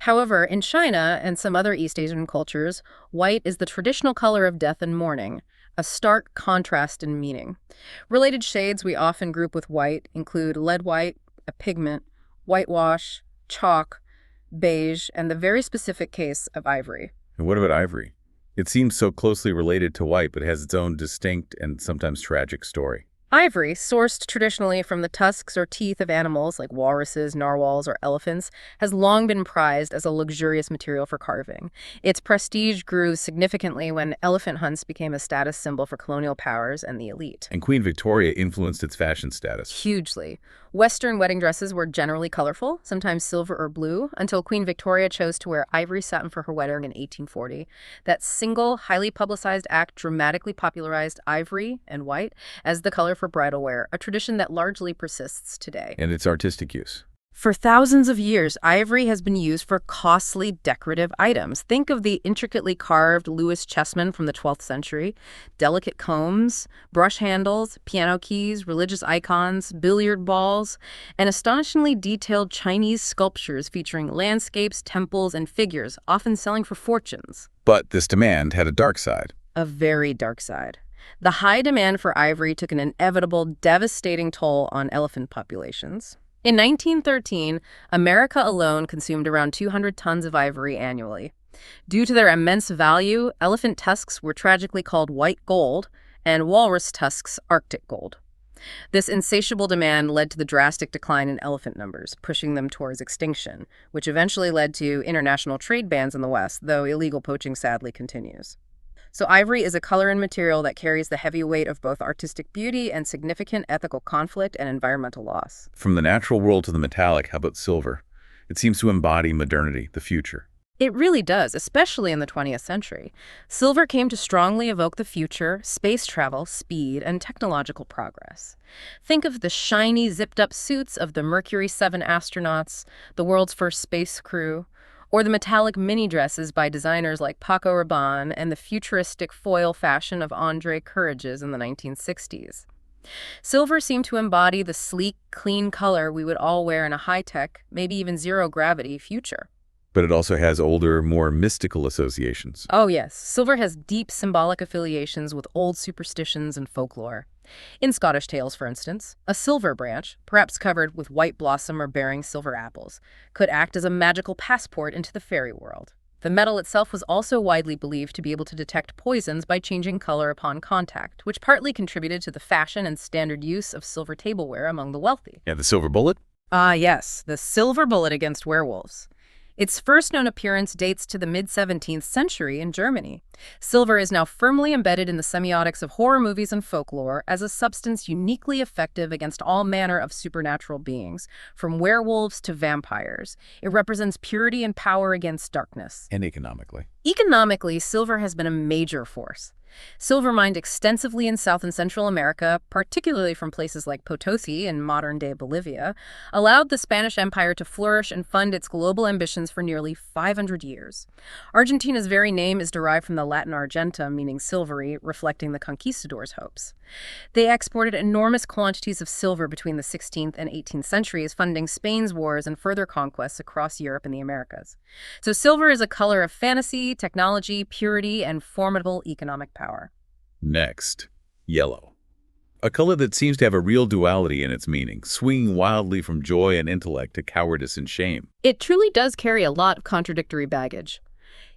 However, in China and some other East Asian cultures, white is the traditional color of death and mourning, a stark contrast in meaning. Related shades we often group with white include lead white, a pigment, whitewash, chalk, beige, and the very specific case of ivory. And what about ivory? It seems so closely related to white, but has its own distinct and sometimes tragic story. Ivory, sourced traditionally from the tusks or teeth of animals like walruses, narwhals, or elephants, has long been prized as a luxurious material for carving. Its prestige grew significantly when elephant hunts became a status symbol for colonial powers and the elite. And Queen Victoria influenced its fashion status. Hugely. Western wedding dresses were generally colorful, sometimes silver or blue, until Queen Victoria chose to wear ivory satin for her wedding in 1840. That single, highly publicized act dramatically popularized ivory and white as the color for bridal wear, a tradition that largely persists today. And its artistic use. For thousands of years, ivory has been used for costly decorative items. Think of the intricately carved Louis chessmen from the 12th century, delicate combs, brush handles, piano keys, religious icons, billiard balls, and astonishingly detailed Chinese sculptures featuring landscapes, temples, and figures, often selling for fortunes. But this demand had a dark side. A very dark side. The high demand for ivory took an inevitable, devastating toll on elephant populations. In 1913, America alone consumed around 200 tons of ivory annually. Due to their immense value, elephant tusks were tragically called white gold and walrus tusks Arctic gold. This insatiable demand led to the drastic decline in elephant numbers, pushing them towards extinction, which eventually led to international trade bans in the West, though illegal poaching sadly continues. So ivory is a color and material that carries the heavy weight of both artistic beauty and significant ethical conflict and environmental loss. From the natural world to the metallic, how about silver? It seems to embody modernity, the future. It really does, especially in the 20th century. Silver came to strongly evoke the future, space travel, speed, and technological progress. Think of the shiny, zipped-up suits of the Mercury 7 astronauts, the world's first space crew, or the metallic mini-dresses by designers like Paco Rabanne and the futuristic foil fashion of André Courreges in the 1960s. Silver seemed to embody the sleek, clean color we would all wear in a high-tech, maybe even zero-gravity future. But it also has older, more mystical associations. Oh yes, silver has deep symbolic affiliations with old superstitions and folklore. In Scottish tales, for instance, a silver branch, perhaps covered with white blossom or bearing silver apples, could act as a magical passport into the fairy world. The metal itself was also widely believed to be able to detect poisons by changing color upon contact, which partly contributed to the fashion and standard use of silver tableware among the wealthy. Yeah, the silver bullet? Ah, yes, the silver bullet against werewolves. Its first known appearance dates to the mid-17th century in Germany. Silver is now firmly embedded in the semiotics of horror movies and folklore as a substance uniquely effective against all manner of supernatural beings, from werewolves to vampires. It represents purity and power against darkness. And economically. Economically, silver has been a major force. Silver mined extensively in South and Central America, particularly from places like Potosi in modern-day Bolivia, allowed the Spanish Empire to flourish and fund its global ambitions for nearly 500 years. Argentina's very name is derived from the Latin argentum, meaning silvery, reflecting the conquistadors' hopes. They exported enormous quantities of silver between the 16th and 18th centuries, funding Spain's wars and further conquests across Europe and the Americas. So silver is a color of fantasy, technology, purity, and formidable economic power. Next, yellow. A color that seems to have a real duality in its meaning, swinging wildly from joy and intellect to cowardice and shame. It truly does carry a lot of contradictory baggage.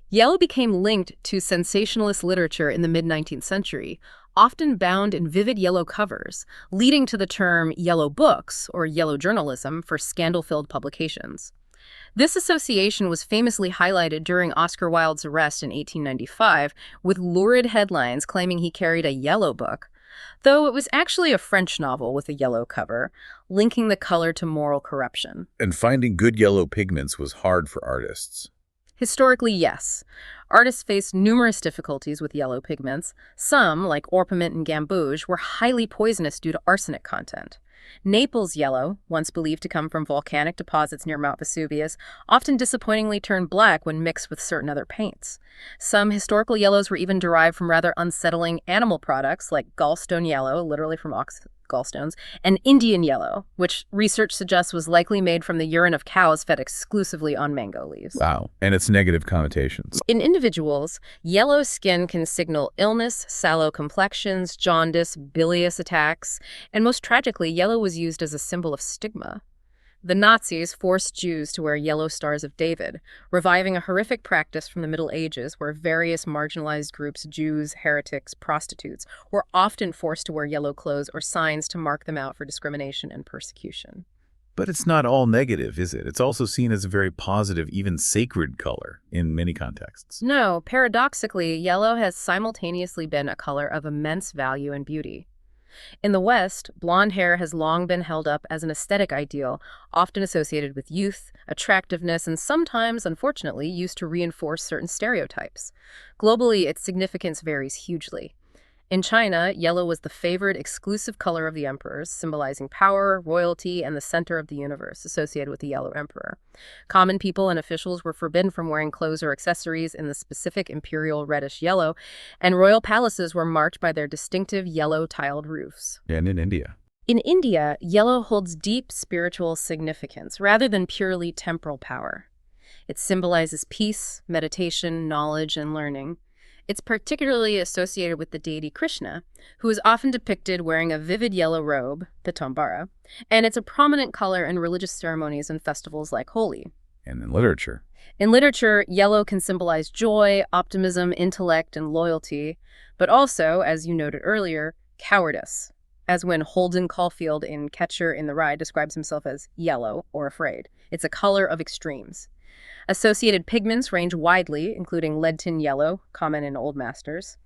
Yellow became linked to sensationalist literature in the mid-19th century, often bound in vivid yellow covers, leading to the term yellow books or yellow journalism for scandal-filled publications. This association was famously highlighted during Oscar Wilde's arrest in 1895, with lurid headlines claiming he carried a yellow book, though it was actually a French novel with a yellow cover, linking the color to moral corruption. And finding good yellow pigments was hard for artists. Historically, yes. Artists faced numerous difficulties with yellow pigments. Some, like orpiment and gamboge, were highly poisonous due to arsenic content. Naples yellow, once believed to come from volcanic deposits near Mount Vesuvius, often disappointingly turned black when mixed with certain other paints. Some historical yellows were even derived from rather unsettling animal products like gallstone yellow, literally from ox gallstones, and Indian yellow, which research suggests was likely made from the urine of cows fed exclusively on mango leaves. Wow. And its negative connotations. In individuals, yellow skin can signal illness, sallow complexions, jaundice, bilious attacks, and most tragically, yellow was used as a symbol of stigma. The Nazis forced Jews to wear yellow stars of David, reviving a horrific practice from the Middle Ages where various marginalized groups, Jews, heretics, prostitutes, were often forced to wear yellow clothes or signs to mark them out for discrimination and persecution. But it's not all negative, is it? It's also seen as a very positive, even sacred color in many contexts. No, paradoxically, yellow has simultaneously been a color of immense value and beauty. In the West, blonde hair has long been held up as an aesthetic ideal, often associated with youth, attractiveness, and sometimes, unfortunately, used to reinforce certain stereotypes. Globally, its significance varies hugely. In China, yellow was the favored exclusive color of the emperors, symbolizing power, royalty, and the center of the universe associated with the yellow emperor. Common people and officials were forbidden from wearing clothes or accessories in the specific imperial reddish yellow, and royal palaces were marked by their distinctive yellow tiled roofs. And in India. In India, yellow holds deep spiritual significance rather than purely temporal power. It symbolizes peace, meditation, knowledge, and learning. It's particularly associated with the deity Krishna, who is often depicted wearing a vivid yellow robe, pitambara, and it's a prominent color in religious ceremonies and festivals like Holi. And in literature. In literature, yellow can symbolize joy, optimism, intellect, and loyalty, but also, as you noted earlier, cowardice, as when Holden Caulfield in Catcher in the Rye describes himself as yellow or afraid. It's a color of extremes. Associated pigments range widely, including lead tin yellow, common in Old Masters,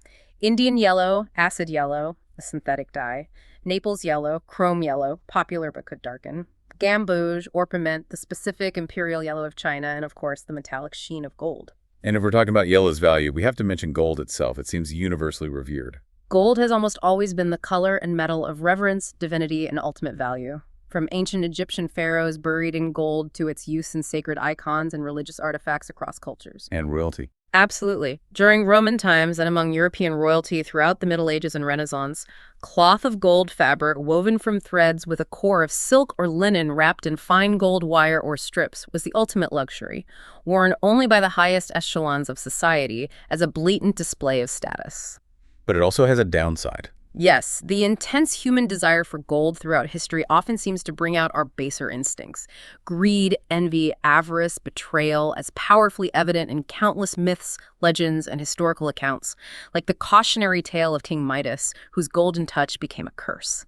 Indian yellow, acid yellow, a synthetic dye, Naples yellow, chrome yellow, popular but could darken, gamboge, orpiment, the specific imperial yellow of China, and of course the metallic sheen of gold. And if we're talking about yellow's value, we have to mention gold itself. It seems universally revered. Gold has almost always been the color and metal of reverence, divinity, and ultimate value. From ancient Egyptian pharaohs buried in gold to its use in sacred icons and religious artifacts across cultures. And royalty. Absolutely. During Roman times and among European royalty throughout the Middle Ages and Renaissance, cloth of gold fabric woven from threads with a core of silk or linen wrapped in fine gold wire or strips was the ultimate luxury, worn only by the highest echelons of society as a blatant display of status. But it also has a downside. Yes, the intense human desire for gold throughout history often seems to bring out our baser instincts. Greed, envy, avarice, betrayal, as powerfully evident in countless myths, legends, and historical accounts, like the cautionary tale of King Midas, whose golden touch became a curse.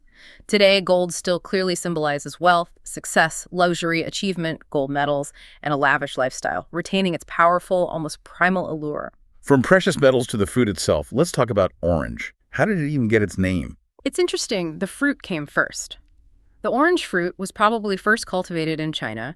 Today, gold still clearly symbolizes wealth, success, luxury, achievement, gold medals, and a lavish lifestyle, retaining its powerful, almost primal allure. From precious metals to the food itself, let's talk about orange. How did it even get its name? It's interesting, the fruit came first. The orange fruit was probably first cultivated in China,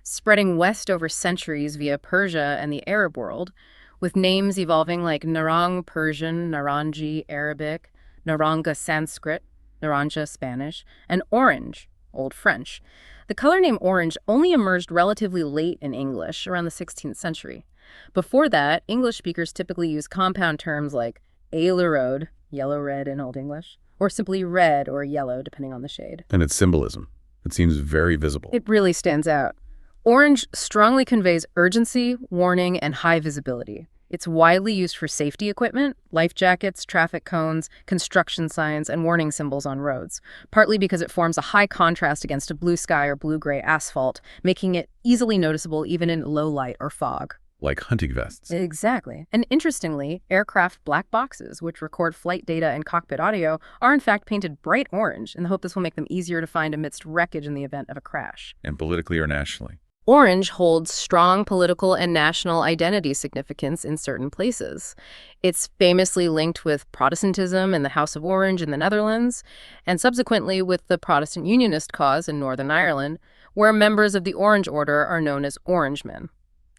spreading west over centuries via Persia and the Arab world, with names evolving like Narang Persian, Naranji Arabic, Naranga Sanskrit, Naranja Spanish, and orange, Old French. The color name orange only emerged relatively late in English, around the 16th century. Before that, English speakers typically used compound terms like ailerode, yellow-red in Old English, or simply red or yellow, depending on the shade. And its symbolism. It seems very visible. It really stands out. Orange strongly conveys urgency, warning, and high visibility. It's widely used for safety equipment, life jackets, traffic cones, construction signs, and warning symbols on roads, partly because it forms a high contrast against a blue sky or blue-gray asphalt, making it easily noticeable even in low light or fog. Like hunting vests. Exactly. And interestingly, aircraft black boxes, which record flight data and cockpit audio, are in fact painted bright orange in the hope this will make them easier to find amidst wreckage in the event of a crash. And politically or nationally. Orange holds strong political and national identity significance in certain places. It's famously linked with Protestantism and the House of Orange in the Netherlands, and subsequently with the Protestant Unionist cause in Northern Ireland, where members of the Orange Order are known as Orangemen.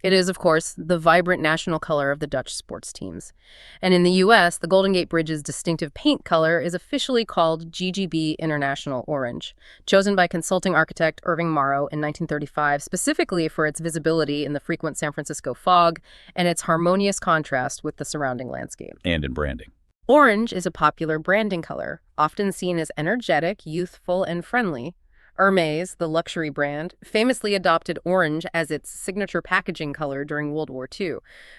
It is, of course, the vibrant national color of the Dutch sports teams. And in the U.S., the Golden Gate Bridge's distinctive paint color is officially called GGB International Orange, chosen by consulting architect Irving Morrow in 1935 specifically for its visibility in the frequent San Francisco fog and its harmonious contrast with the surrounding landscape. And in branding. Orange is a popular branding color, often seen as energetic, youthful, and friendly. Hermes, the luxury brand, famously adopted orange as its signature packaging color during World War II.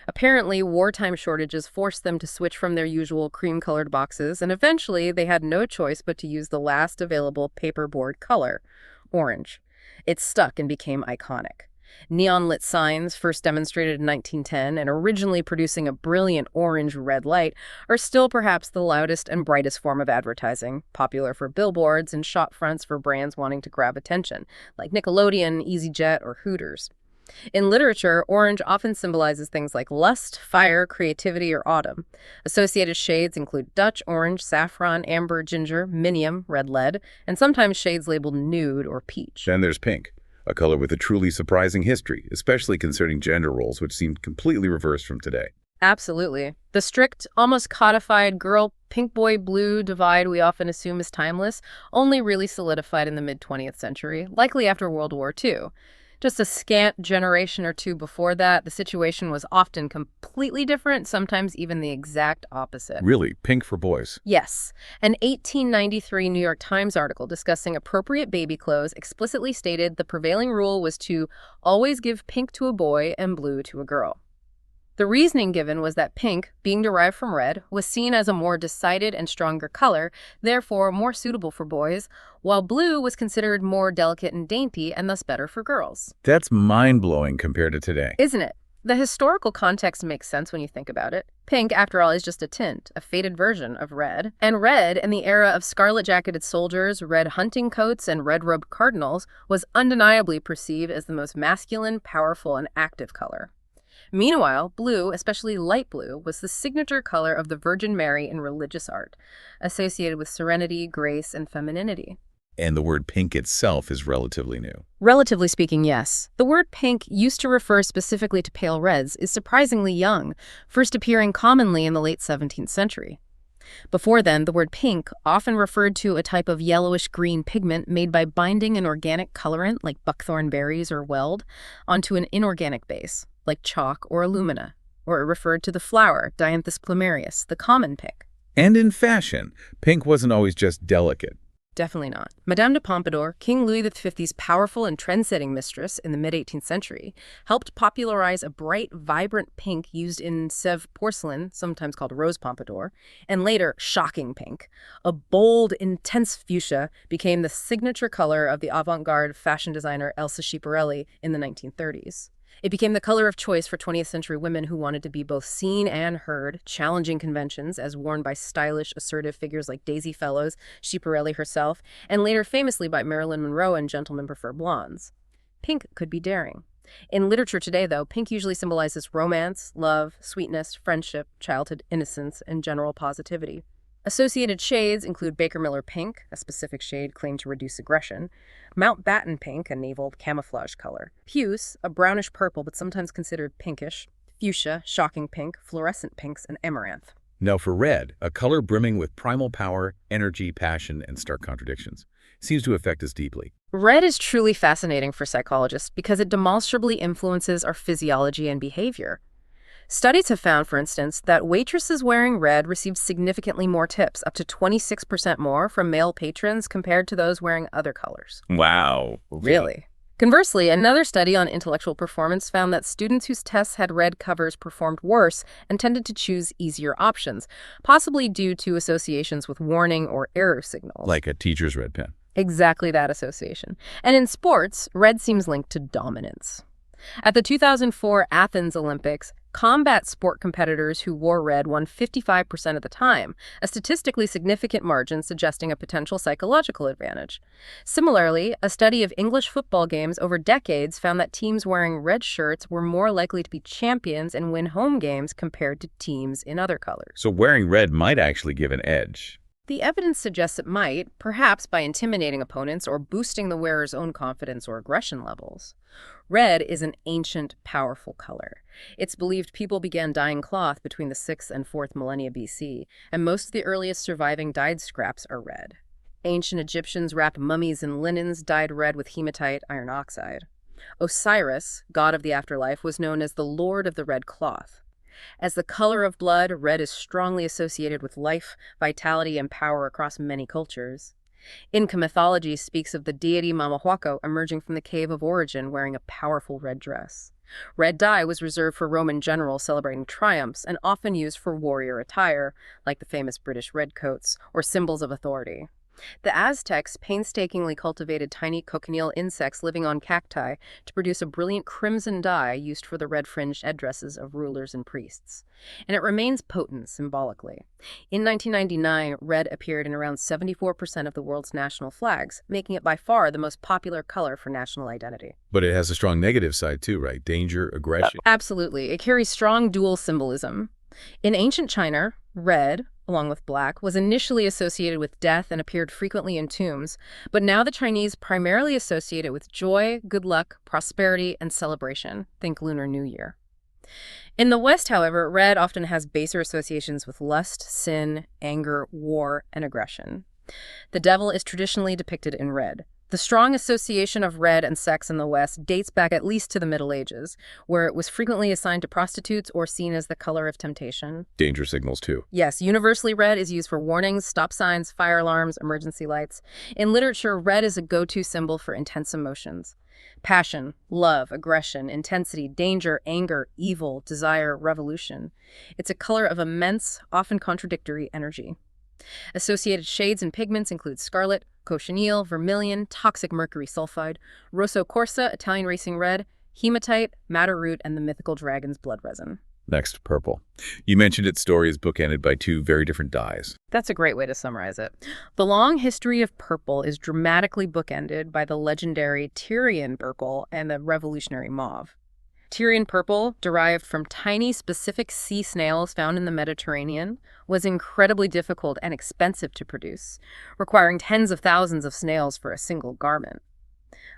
Apparently, wartime shortages forced them to switch from their usual cream-colored boxes, and eventually they had no choice but to use the last available paperboard color, orange. It stuck and became iconic. Neon-lit signs, first demonstrated in 1910 and originally producing a brilliant orange-red light, are still perhaps the loudest and brightest form of advertising, popular for billboards and shop fronts for brands wanting to grab attention, like Nickelodeon, EasyJet, or Hooters. In literature, orange often symbolizes things like lust, fire, creativity, or autumn. Associated shades include Dutch orange, saffron, amber, ginger, minium, red lead, and sometimes shades labeled nude or peach. Then there's pink, a color with a truly surprising history, especially concerning gender roles, which seem completely reversed from today. Absolutely. The strict, almost codified girl, pink boy, blue divide we often assume is timeless only really solidified in the mid-20th century, likely after World War II. Just a scant generation or two before that, the situation was often completely different, sometimes even the exact opposite. Really? Pink for boys? Yes. An 1893 New York Times article discussing appropriate baby clothes explicitly stated the prevailing rule was to always give pink to a boy and blue to a girl. The reasoning given was that pink, being derived from red, was seen as a more decided and stronger color, therefore more suitable for boys, while blue was considered more delicate and dainty and thus better for girls. That's mind-blowing compared to today. Isn't it? The historical context makes sense when you think about it. Pink, after all, is just a tint, a faded version of red. And red, in the era of scarlet-jacketed soldiers, red hunting coats, and red-robed cardinals, was undeniably perceived as the most masculine, powerful, and active color. Meanwhile, blue, especially light blue, was the signature color of the Virgin Mary in religious art, associated with serenity, grace, and femininity. And the word pink itself is relatively new. Relatively speaking, yes. The word pink, used to refer specifically to pale reds, is surprisingly young, first appearing commonly in the late 17th century. Before then, the word pink often referred to a type of yellowish-green pigment made by binding an organic colorant, like buckthorn berries or weld, onto an inorganic base, like chalk or alumina, or it referred to the flower, Dianthus plumarius, the common pink. And in fashion, pink wasn't always just delicate. Definitely not. Madame de Pompadour, King Louis XV's powerful and trend-setting mistress in the mid-18th century, helped popularize a bright, vibrant pink used in Sèvres porcelain, sometimes called rose pompadour, and later shocking pink. A bold, intense fuchsia became the signature color of the avant-garde fashion designer Elsa Schiaparelli in the 1930s. It became the color of choice for 20th century women who wanted to be both seen and heard, challenging conventions as worn by stylish, assertive figures like Daisy Fellows, Schiaparelli herself, and later famously by Marilyn Monroe and Gentlemen Prefer Blondes. Pink could be daring. In literature today, though, pink usually symbolizes romance, love, sweetness, friendship, childhood innocence, and general positivity. Associated shades include Baker Miller pink, a specific shade claimed to reduce aggression, Mountbatten pink, a naval camouflage color, puce, a brownish purple but sometimes considered pinkish, fuchsia, shocking pink, fluorescent pinks, and amaranth. Now for red, a color brimming with primal power, energy, passion, and stark contradictions, seems to affect us deeply. Red is truly fascinating for psychologists because it demonstrably influences our physiology and behavior. Studies have found, for instance, that waitresses wearing red received significantly more tips, up to 26% more, from male patrons compared to those wearing other colors. Wow. Okay. Really? Conversely, another study on intellectual performance found that students whose tests had red covers performed worse and tended to choose easier options, possibly due to associations with warning or error signals. Like a teacher's red pen. Exactly that association. And in sports, red seems linked to dominance. At the 2004 Athens Olympics, combat sport competitors who wore red won 55% of the time, a statistically significant margin suggesting a potential psychological advantage. Similarly, a study of English football games over decades found that teams wearing red shirts were more likely to be champions and win home games compared to teams in other colors. So wearing red might actually give an edge. The evidence suggests it might, perhaps by intimidating opponents or boosting the wearer's own confidence or aggression levels. Red is an ancient, powerful color. It's believed people began dyeing cloth between the 6th and 4th millennia BC, and most of the earliest surviving dyed scraps are red. Ancient Egyptians wrapped mummies in linens dyed red with hematite, iron oxide. Osiris, god of the afterlife, was known as the Lord of the Red Cloth. As the color of blood, red is strongly associated with life, vitality, and power across many cultures. Inca mythology speaks of the deity Mamahuaco emerging from the cave of origin wearing a powerful red dress. Red dye was reserved for Roman generals celebrating triumphs and often used for warrior attire, like the famous British redcoats, or symbols of authority. The Aztecs painstakingly cultivated tiny cochineal insects living on cacti to produce a brilliant crimson dye used for the red-fringed headdresses of rulers and priests. And it remains potent symbolically. In 1999, red appeared in around 74% of the world's national flags, making it by far the most popular color for national identity. But it has a strong negative side too, right? Danger, aggression. Absolutely. It carries strong dual symbolism. In ancient China, red, along with black, was initially associated with death and appeared frequently in tombs, but now the Chinese primarily associate it with joy, good luck, prosperity, and celebration. Think Lunar New Year. In the West, however, red often has baser associations with lust, sin, anger, war, and aggression. The devil is traditionally depicted in red. The strong association of red and sex in the West dates back at least to the Middle Ages, where it was frequently assigned to prostitutes or seen as the color of temptation. Danger signals, too. Yes, universally red is used for warnings, stop signs, fire alarms, emergency lights. In literature, red is a go-to symbol for intense emotions. Passion, love, aggression, intensity, danger, anger, evil, desire, revolution. It's a color of immense, often contradictory energy. Associated shades and pigments include scarlet, cochineal, vermilion, toxic mercury sulfide, rosso corsa, Italian racing red, hematite, madder root, and the mythical dragon's blood resin. Next, purple. You mentioned its story is bookended by two very different dyes. That's a great way to summarize it. The long history of purple is dramatically bookended by the legendary Tyrian purple and the revolutionary mauve. Tyrian purple, derived from tiny specific sea snails found in the Mediterranean, was incredibly difficult and expensive to produce, requiring tens of thousands of snails for a single garment.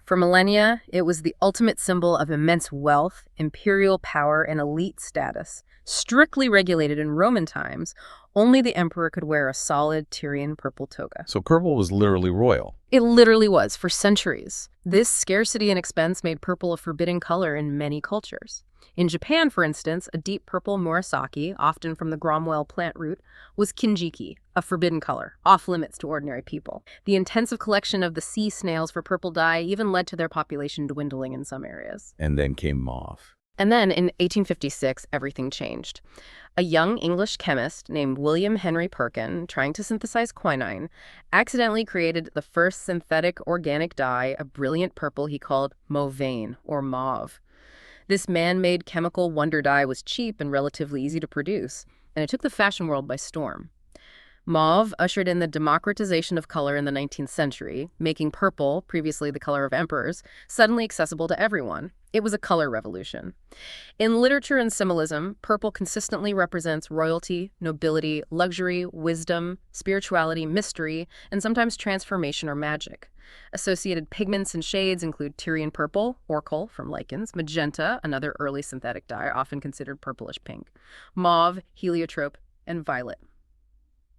For millennia, it was the ultimate symbol of immense wealth, imperial power, and elite status. Strictly regulated in Roman times, only the emperor could wear a solid Tyrian purple toga. So purple was literally royal. It literally was, for centuries. This scarcity and expense made purple a forbidden color in many cultures. In Japan, for instance, a deep purple murasaki, often from the Gromwell plant root, was kinjiki, a forbidden color, off-limits to ordinary people. The intensive collection of the sea snails for purple dye even led to their population dwindling in some areas. And then came mauve. And then, in 1856, everything changed. A young English chemist named William Henry Perkin, trying to synthesize quinine, accidentally created the first synthetic organic dye, a brilliant purple he called mauveine, or mauve. This man-made chemical wonder dye was cheap and relatively easy to produce, and it took the fashion world by storm. Mauve ushered in the democratization of color in the 19th century, making purple, previously the color of emperors, suddenly accessible to everyone. It was a color revolution. In literature and symbolism, purple consistently represents royalty, nobility, luxury, wisdom, spirituality, mystery, and sometimes transformation or magic. Associated pigments and shades include Tyrian purple, orchil from lichens, magenta, another early synthetic dye, often considered purplish pink, mauve, heliotrope, and violet.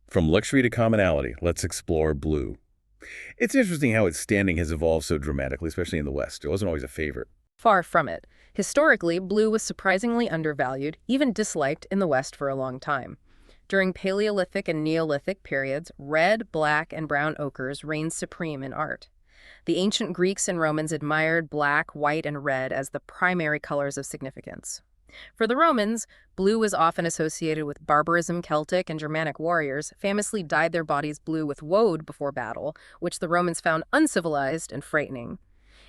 From luxury to commonality, let's explore blue. It's interesting how its standing has evolved so dramatically, especially in the West. It wasn't always a favorite. Far from it. Historically, blue was surprisingly undervalued, even disliked in the West for a long time. During Paleolithic and Neolithic periods, red, black, and brown ochres reigned supreme in art. The ancient Greeks and Romans admired black, white, and red as the primary colors of significance. For the Romans, blue was often associated with barbarism. Celtic and Germanic warriors famously dyed their bodies blue with woad before battle, which the Romans found uncivilized and frightening.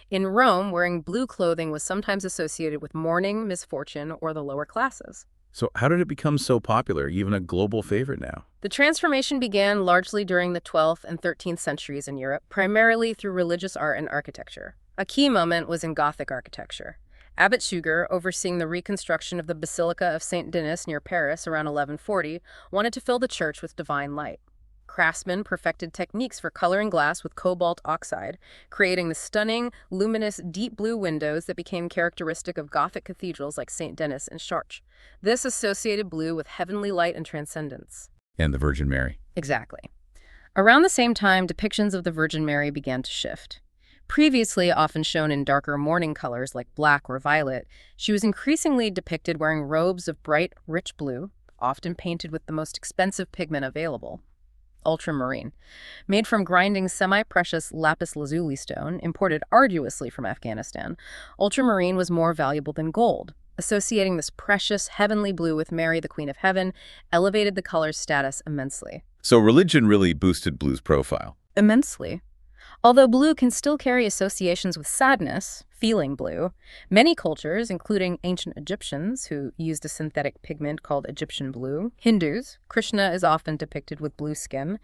In Rome, wearing blue clothing was sometimes associated with mourning, misfortune, or the lower classes. So how did it become so popular, even a global favorite now? The transformation began largely during the 12th and 13th centuries in Europe, primarily through religious art and architecture. A key moment was in Gothic architecture. Abbot Suger, overseeing the reconstruction of the Basilica of St. Denis near Paris around 1140, wanted to fill the church with divine light. Craftsmen perfected techniques for coloring glass with cobalt oxide, creating the stunning, luminous, deep blue windows that became characteristic of Gothic cathedrals like St. Denis and Chartres. This associated blue with heavenly light and transcendence. And the Virgin Mary. Exactly. Around the same time, depictions of the Virgin Mary began to shift. Previously often shown in darker mourning colors like black or violet, she was increasingly depicted wearing robes of bright, rich blue, often painted with the most expensive pigment available, ultramarine. Made from grinding semi-precious lapis lazuli stone, imported arduously from Afghanistan, ultramarine was more valuable than gold. Associating this precious, heavenly blue with Mary, the Queen of Heaven, elevated the color's status immensely. So religion really boosted blue's profile. Immensely. Although blue can still carry associations with sadness, feeling blue, many cultures, including ancient Egyptians who used a synthetic pigment called Egyptian blue, Hindus, Krishna is often depicted with blue skin,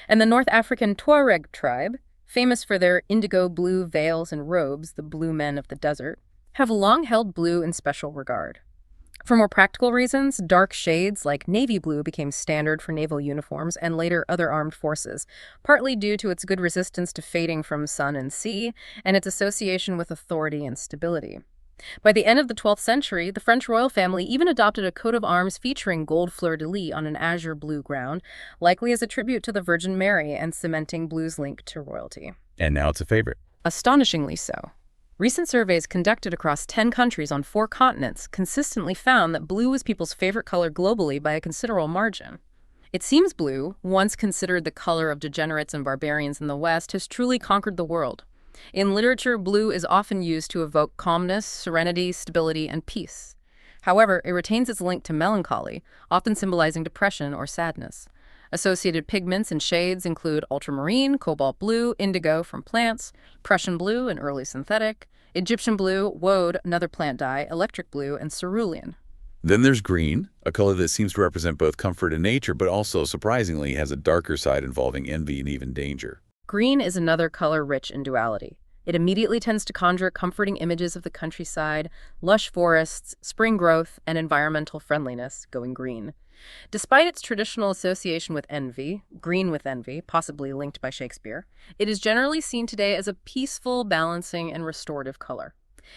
and the North African Tuareg tribe, famous for their indigo blue veils and robes, the blue men of the desert, have long held blue in special regard. For more practical reasons, dark shades like navy blue became standard for naval uniforms and later other armed forces, partly due to its good resistance to fading from sun and sea and its association with authority and stability. By the end of the 12th century, the French royal family even adopted a coat of arms featuring gold fleur-de-lis on an azure blue ground, likely as a tribute to the Virgin Mary and cementing blue's link to royalty. And now it's a favorite. Astonishingly so. Recent surveys conducted across 10 countries on 4 continents consistently found that blue was people's favorite color globally by a considerable margin. It seems blue, once considered the color of degenerates and barbarians in the West, has truly conquered the world. In literature, blue is often used to evoke calmness, serenity, stability, and peace. However, it retains its link to melancholy, often symbolizing depression or sadness. Associated pigments and shades include ultramarine, cobalt blue, indigo from plants, Prussian blue, an early synthetic, Egyptian blue, woad, another plant dye, electric blue, and cerulean. Then there's green, a color that seems to represent both comfort and nature, but also, surprisingly, has a darker side involving envy and even danger. Green is another color rich in duality. It immediately tends to conjure comforting images of the countryside, lush forests, spring growth, and environmental friendliness, going green. Despite its traditional association with envy, green with envy, possibly linked by Shakespeare, it is generally seen today as a peaceful, balancing, and restorative color.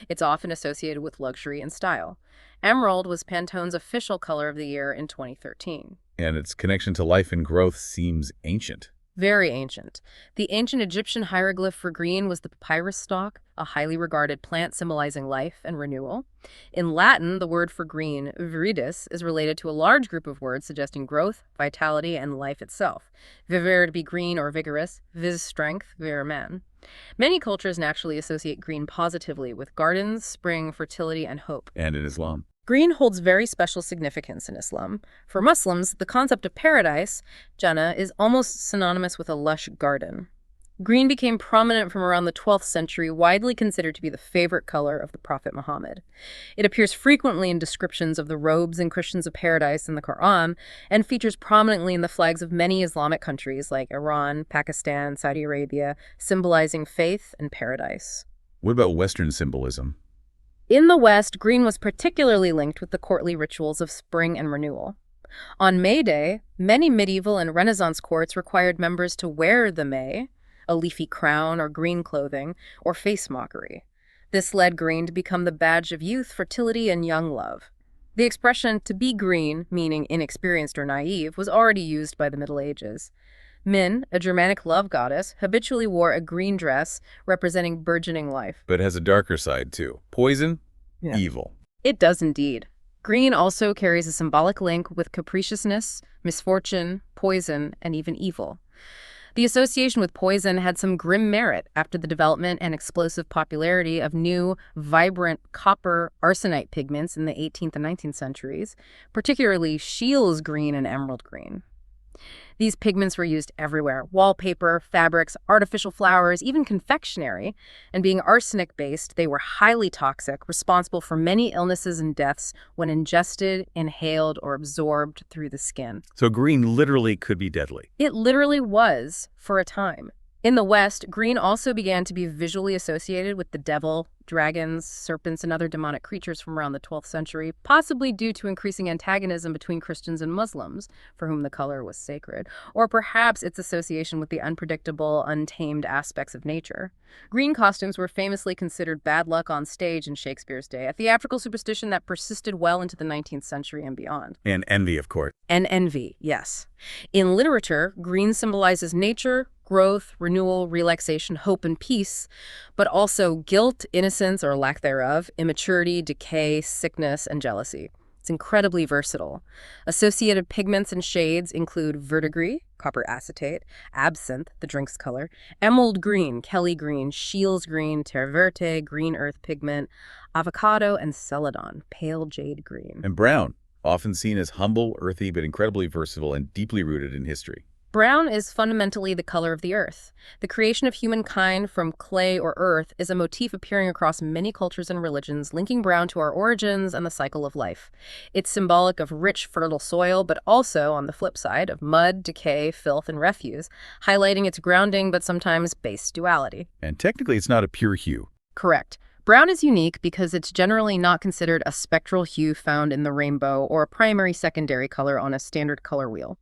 It's often associated with luxury and style. Emerald was Pantone's official color of the year in 2013. And its connection to life and growth seems ancient. Very ancient. The ancient Egyptian hieroglyph for green was the papyrus stalk, a highly regarded plant symbolizing life and renewal. In Latin, the word for green, viridis, is related to a large group of words suggesting growth, vitality, and life itself. Vivere to be green or vigorous, vis strength, vir man. Many cultures naturally associate green positively with gardens, spring, fertility, and hope. And in Islam. Green holds very special significance in Islam. For Muslims, the concept of paradise, Jannah, is almost synonymous with a lush garden. Green became prominent from around the 12th century, widely considered to be the favorite color of the Prophet Muhammad. It appears frequently in descriptions of the robes and cushions of paradise in the Quran, and features prominently in the flags of many Islamic countries like Iran, Pakistan, Saudi Arabia, symbolizing faith and paradise. What about Western symbolism? In the West, green was particularly linked with the courtly rituals of spring and renewal. On May Day, many medieval and Renaissance courts required members to wear the May, a leafy crown or green clothing, or face mockery. This led green to become the badge of youth, fertility, and young love. The expression to be green, meaning inexperienced or naive, was already used by the Middle Ages. Min, a Germanic love goddess, habitually wore a green dress representing burgeoning life. But it has a darker side, too. Poison, evil. It does indeed. Green also carries a symbolic link with capriciousness, misfortune, poison, and even evil. The association with poison had some grim merit after the development and explosive popularity of new, vibrant copper arsenite pigments in the 18th and 19th centuries, particularly Scheele's green and emerald green. These pigments were used everywhere: wallpaper, fabrics, artificial flowers, even confectionery. And being arsenic-based, they were highly toxic, responsible for many illnesses and deaths when ingested, inhaled, or absorbed through the skin. So green literally could be deadly. It literally was, for a time. In the West, green also began to be visually associated with the devil, dragons, serpents, and other demonic creatures from around the 12th century, possibly due to increasing antagonism between Christians and Muslims, for whom the color was sacred, or perhaps its association with the unpredictable, untamed aspects of nature. Green costumes were famously considered bad luck on stage in Shakespeare's day, a theatrical superstition that persisted well into the 19th century and beyond. And envy, of course. And envy, yes. In literature, green symbolizes nature, growth, renewal, relaxation, hope, and peace, but also guilt, innocence, or lack thereof, immaturity, decay, sickness, and jealousy. It's incredibly versatile. Associated pigments and shades include verdigris, copper acetate, absinthe, the drink's color, emerald green, Kelly green, Shields green, terre verte, green earth pigment, avocado, and celadon, pale jade green. And brown, often seen as humble, earthy, but incredibly versatile and deeply rooted in history. Brown is fundamentally the color of the earth. The creation of humankind from clay or earth is a motif appearing across many cultures and religions, linking brown to our origins and the cycle of life. It's symbolic of rich, fertile soil, but also, on the flip side, of mud, decay, filth, and refuse, highlighting its grounding but sometimes base duality. And technically, it's not a pure hue. Correct. Brown is unique because it's generally not considered a spectral hue found in the rainbow or a primary-secondary color on a standard color wheel.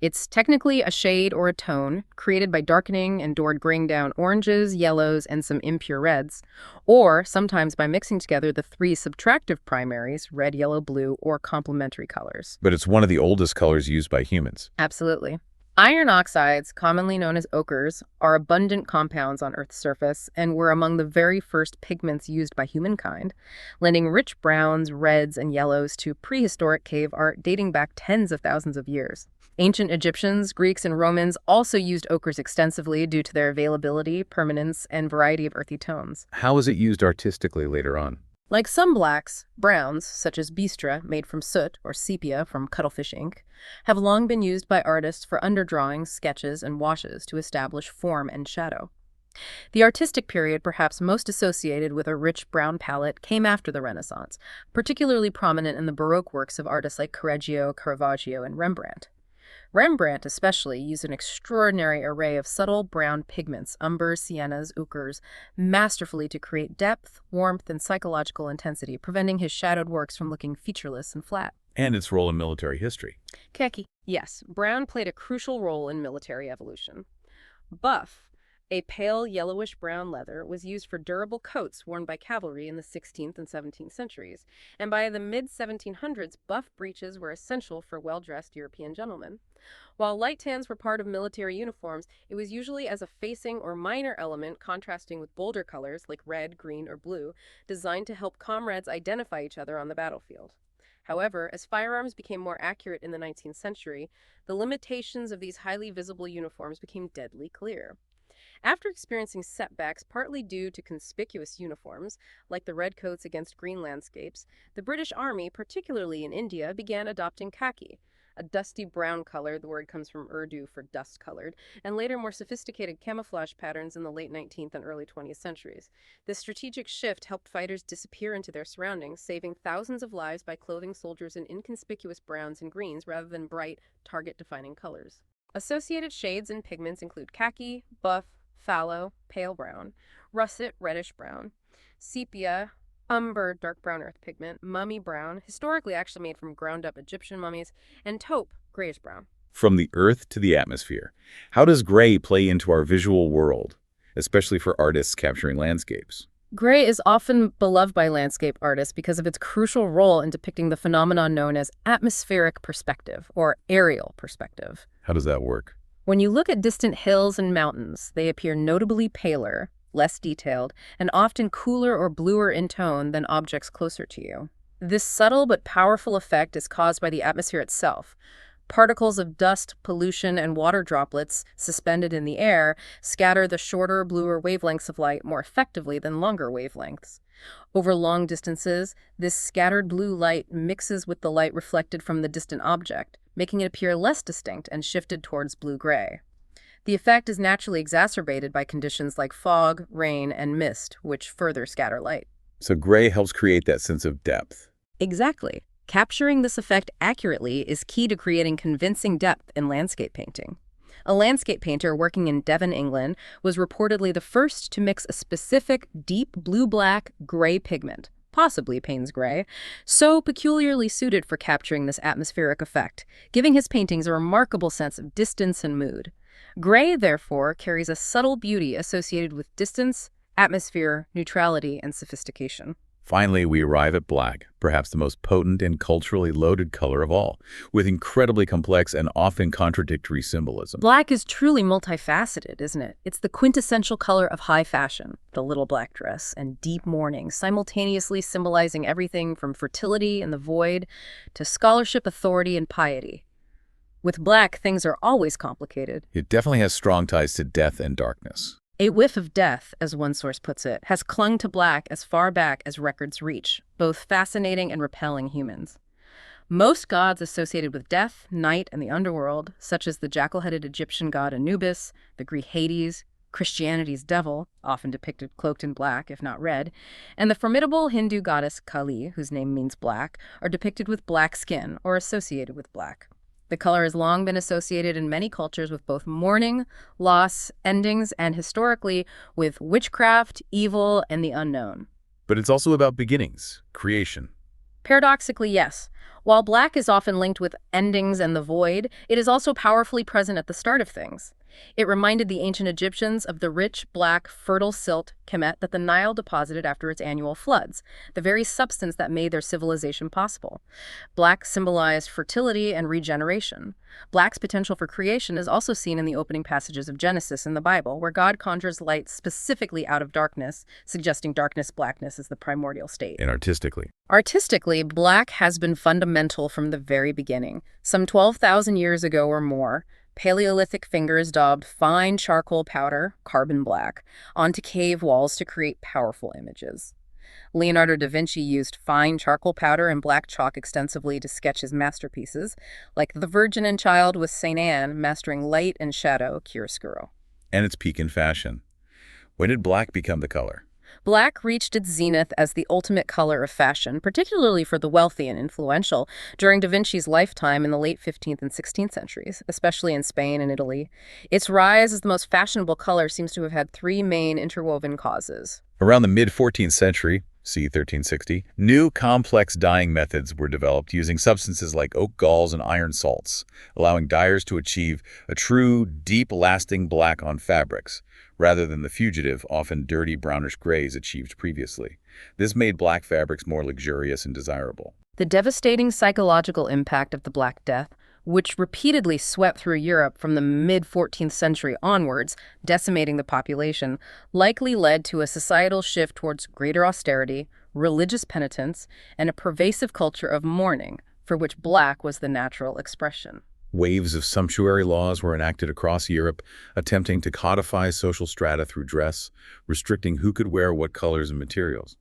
It's technically a shade or a tone created by darkening and graying down oranges, yellows, and some impure reds, or sometimes by mixing together the three subtractive primaries, red, yellow, blue, or complementary colors. But it's one of the oldest colors used by humans. Absolutely. Iron oxides, commonly known as ochres, are abundant compounds on Earth's surface and were among the very first pigments used by humankind, lending rich browns, reds, and yellows to prehistoric cave art dating back tens of thousands of years. Ancient Egyptians, Greeks, and Romans also used ochres extensively due to their availability, permanence, and variety of earthy tones. How is it used artistically later on? Like some blacks, browns, such as bistre, made from soot, or sepia from cuttlefish ink, have long been used by artists for underdrawings, sketches, and washes to establish form and shadow. The artistic period perhaps most associated with a rich brown palette came after the Renaissance, particularly prominent in the Baroque works of artists like Correggio, Caravaggio, and Rembrandt. Rembrandt especially used an extraordinary array of subtle brown pigments, umbers, siennas, ochres, masterfully to create depth, warmth, and psychological intensity, preventing his shadowed works from looking featureless and flat. And its role in military history. Khaki. Yes, brown played a crucial role in military evolution. Buff, a pale yellowish-brown leather, was used for durable coats worn by cavalry in the 16th and 17th centuries, and by the mid-1700s, buff breeches were essential for well-dressed European gentlemen. While light tans were part of military uniforms, it was usually as a facing or minor element contrasting with bolder colors like red, green, or blue, designed to help comrades identify each other on the battlefield. However, as firearms became more accurate in the 19th century, the limitations of these highly visible uniforms became deadly clear. After experiencing setbacks partly due to conspicuous uniforms, like the redcoats against green landscapes, the British Army, particularly in India, began adopting khaki, a dusty brown color, the word comes from Urdu for dust-colored, and later more sophisticated camouflage patterns in the late 19th and early 20th centuries. This strategic shift helped fighters disappear into their surroundings, saving thousands of lives by clothing soldiers in inconspicuous browns and greens rather than bright, target-defining colors. Associated shades and pigments include khaki, buff, fallow, pale brown, russet, reddish brown, sepia, umber, dark brown earth pigment, mummy brown, historically actually made from ground-up Egyptian mummies, and taupe, grayish brown. From the earth to the atmosphere, how does gray play into our visual world, especially for artists capturing landscapes? Gray is often beloved by landscape artists because of its crucial role in depicting the phenomenon known as atmospheric perspective, or aerial perspective. How does that work? When you look at distant hills and mountains, they appear notably paler, less detailed, and often cooler or bluer in tone than objects closer to you. This subtle but powerful effect is caused by the atmosphere itself. Particles of dust, pollution, and water droplets suspended in the air scatter the shorter, bluer wavelengths of light more effectively than longer wavelengths. Over long distances, this scattered blue light mixes with the light reflected from the distant object, making it appear less distinct and shifted towards blue-gray. The effect is naturally exacerbated by conditions like fog, rain, and mist, which further scatter light. So gray helps create that sense of depth. Exactly. Capturing this effect accurately is key to creating convincing depth in landscape painting. A landscape painter working in Devon, England, was reportedly the first to mix a specific deep blue-black gray pigment, possibly Payne's gray, so peculiarly suited for capturing this atmospheric effect, giving his paintings a remarkable sense of distance and mood. Gray, therefore, carries a subtle beauty associated with distance, atmosphere, neutrality, and sophistication. Finally, we arrive at black, perhaps the most potent and culturally loaded color of all, with incredibly complex and often contradictory symbolism. Black is truly multifaceted, isn't it? It's the quintessential color of high fashion, the little black dress, and deep mourning, simultaneously symbolizing everything from fertility and the void to scholarship, authority, and piety. With black, things are always complicated. It definitely has strong ties to death and darkness. A whiff of death, as one source puts it, has clung to black as far back as records reach, both fascinating and repelling humans. Most gods associated with death, night, and the underworld, such as the jackal-headed Egyptian god Anubis, the Greek Hades, Christianity's devil, often depicted cloaked in black, if not red, and the formidable Hindu goddess Kali, whose name means black, are depicted with black skin or associated with black. The color has long been associated in many cultures with both mourning, loss, endings, and historically with witchcraft, evil, and the unknown. But it's also about beginnings, creation. Paradoxically, yes. While black is often linked with endings and the void, it is also powerfully present at the start of things. It reminded the ancient Egyptians of the rich, black, fertile silt, kemet, that the Nile deposited after its annual floods, the very substance that made their civilization possible. Black symbolized fertility and regeneration. Black's potential for creation is also seen in the opening passages of Genesis in the Bible, where God conjures light specifically out of darkness, suggesting darkness-blackness as the primordial state. And artistically? Artistically, black has been fundamental from the very beginning. Some 12,000 years ago or more, Paleolithic fingers daubed fine charcoal powder, carbon black, onto cave walls to create powerful images. Leonardo da Vinci used fine charcoal powder and black chalk extensively to sketch his masterpieces, like The Virgin and Child with St. Anne mastering light and shadow chiaroscuro. And its peak in fashion. When did black become the color? Black reached its zenith as the ultimate color of fashion, particularly for the wealthy and influential, during Da Vinci's lifetime in the late 15th and 16th centuries, especially in Spain and Italy. Its rise as the most fashionable color seems to have had three main interwoven causes. Around the mid-14th century, c. 1360, new complex dyeing methods were developed using substances like oak galls and iron salts, allowing dyers to achieve a true, deep-lasting black on fabrics, rather than the fugitive, often dirty brownish grays achieved previously. This made black fabrics more luxurious and desirable. The devastating psychological impact of the Black Death, which repeatedly swept through Europe from the mid-14th century onwards, decimating the population, likely led to a societal shift towards greater austerity, religious penitence, and a pervasive culture of mourning, for which black was the natural expression. Waves of sumptuary laws were enacted across Europe, attempting to codify social strata through dress, restricting who could wear what colors and materials.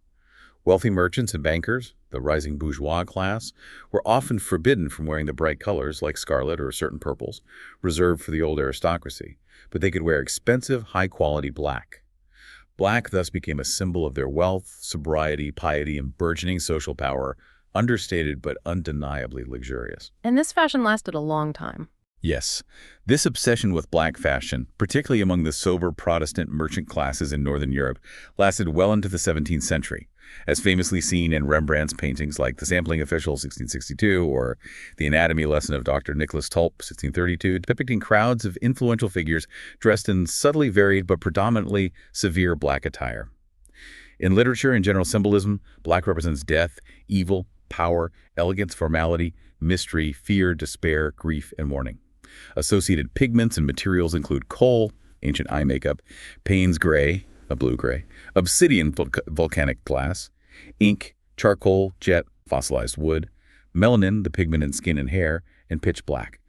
Wealthy merchants and bankers, the rising bourgeois class, were often forbidden from wearing the bright colors like scarlet or certain purples, reserved for the old aristocracy, but they could wear expensive, high-quality black. Black thus became a symbol of their wealth, sobriety, piety, and burgeoning social power, understated but undeniably luxurious. And this fashion lasted a long time. Yes, this obsession with black fashion, particularly among the sober Protestant merchant classes in Northern Europe, lasted well into the 17th century, as famously seen in Rembrandt's paintings like The Sampling Official, 1662, or The Anatomy Lesson of Dr. Nicholas Tulp, 1632, depicting crowds of influential figures dressed in subtly varied but predominantly severe black attire. In literature and general symbolism, black represents death, evil, power, elegance, formality, mystery, fear, despair, grief, and mourning. Associated pigments and materials include coal, ancient eye makeup, Payne's gray, a blue-gray, obsidian, volcanic glass, ink, charcoal, jet, fossilized wood, melanin, the pigment in skin and hair, and pitch black.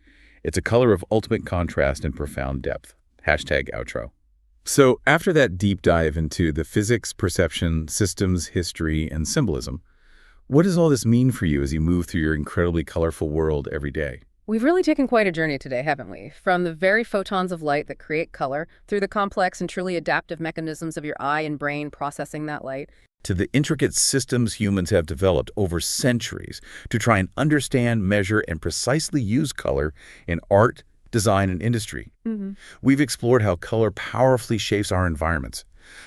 It's a color of ultimate contrast and profound depth. #outro. So after that deep dive into the physics, perception, systems, history, and symbolism, what does all this mean for you as you move through your incredibly colorful world every day? We've really taken quite a journey today, haven't we? From the very photons of light that create color, through the complex and truly adaptive mechanisms of your eye and brain processing that light, to the intricate systems humans have developed over centuries to try and understand, measure, and precisely use color in art, design, and industry. We've explored how color powerfully shapes our environments,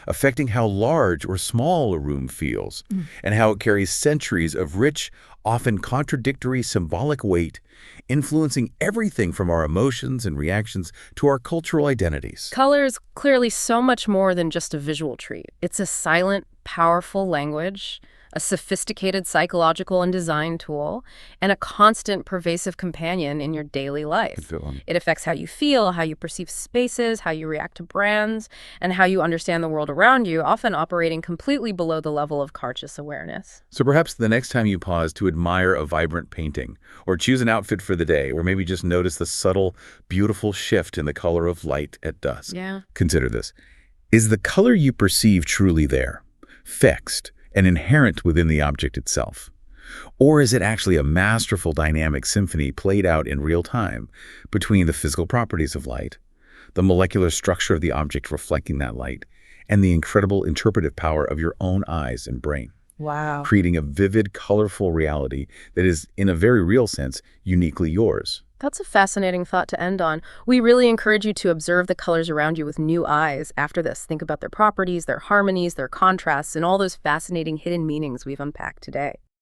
affecting how large or small a room feels, and how it carries centuries of rich, often contradictory symbolic weight, influencing everything from our emotions and reactions to our cultural identities. Color is clearly so much more than just a visual treat. It's a silent, powerful language, a sophisticated psychological and design tool, and a constant pervasive companion in your daily life. It affects how you feel, how you perceive spaces, how you react to brands, and how you understand the world around you, often operating completely below the level of conscious awareness. So perhaps the next time you pause to admire a vibrant painting, or choose an outfit for the day, or maybe just notice the subtle, beautiful shift in the color of light at dusk. Consider this. Is the color you perceive truly there, fixed, and inherent within the object itself? Or is it actually a masterful dynamic symphony played out in real time between the physical properties of light, the molecular structure of the object reflecting that light, and the incredible interpretive power of your own eyes and brain? Wow. Creating a vivid, colorful reality that is, in a very real sense, uniquely yours. That's a fascinating thought to end on. We really encourage you to observe the colors around you with new eyes after this. Think about their properties, their harmonies, their contrasts, and all those fascinating hidden meanings we've unpacked today.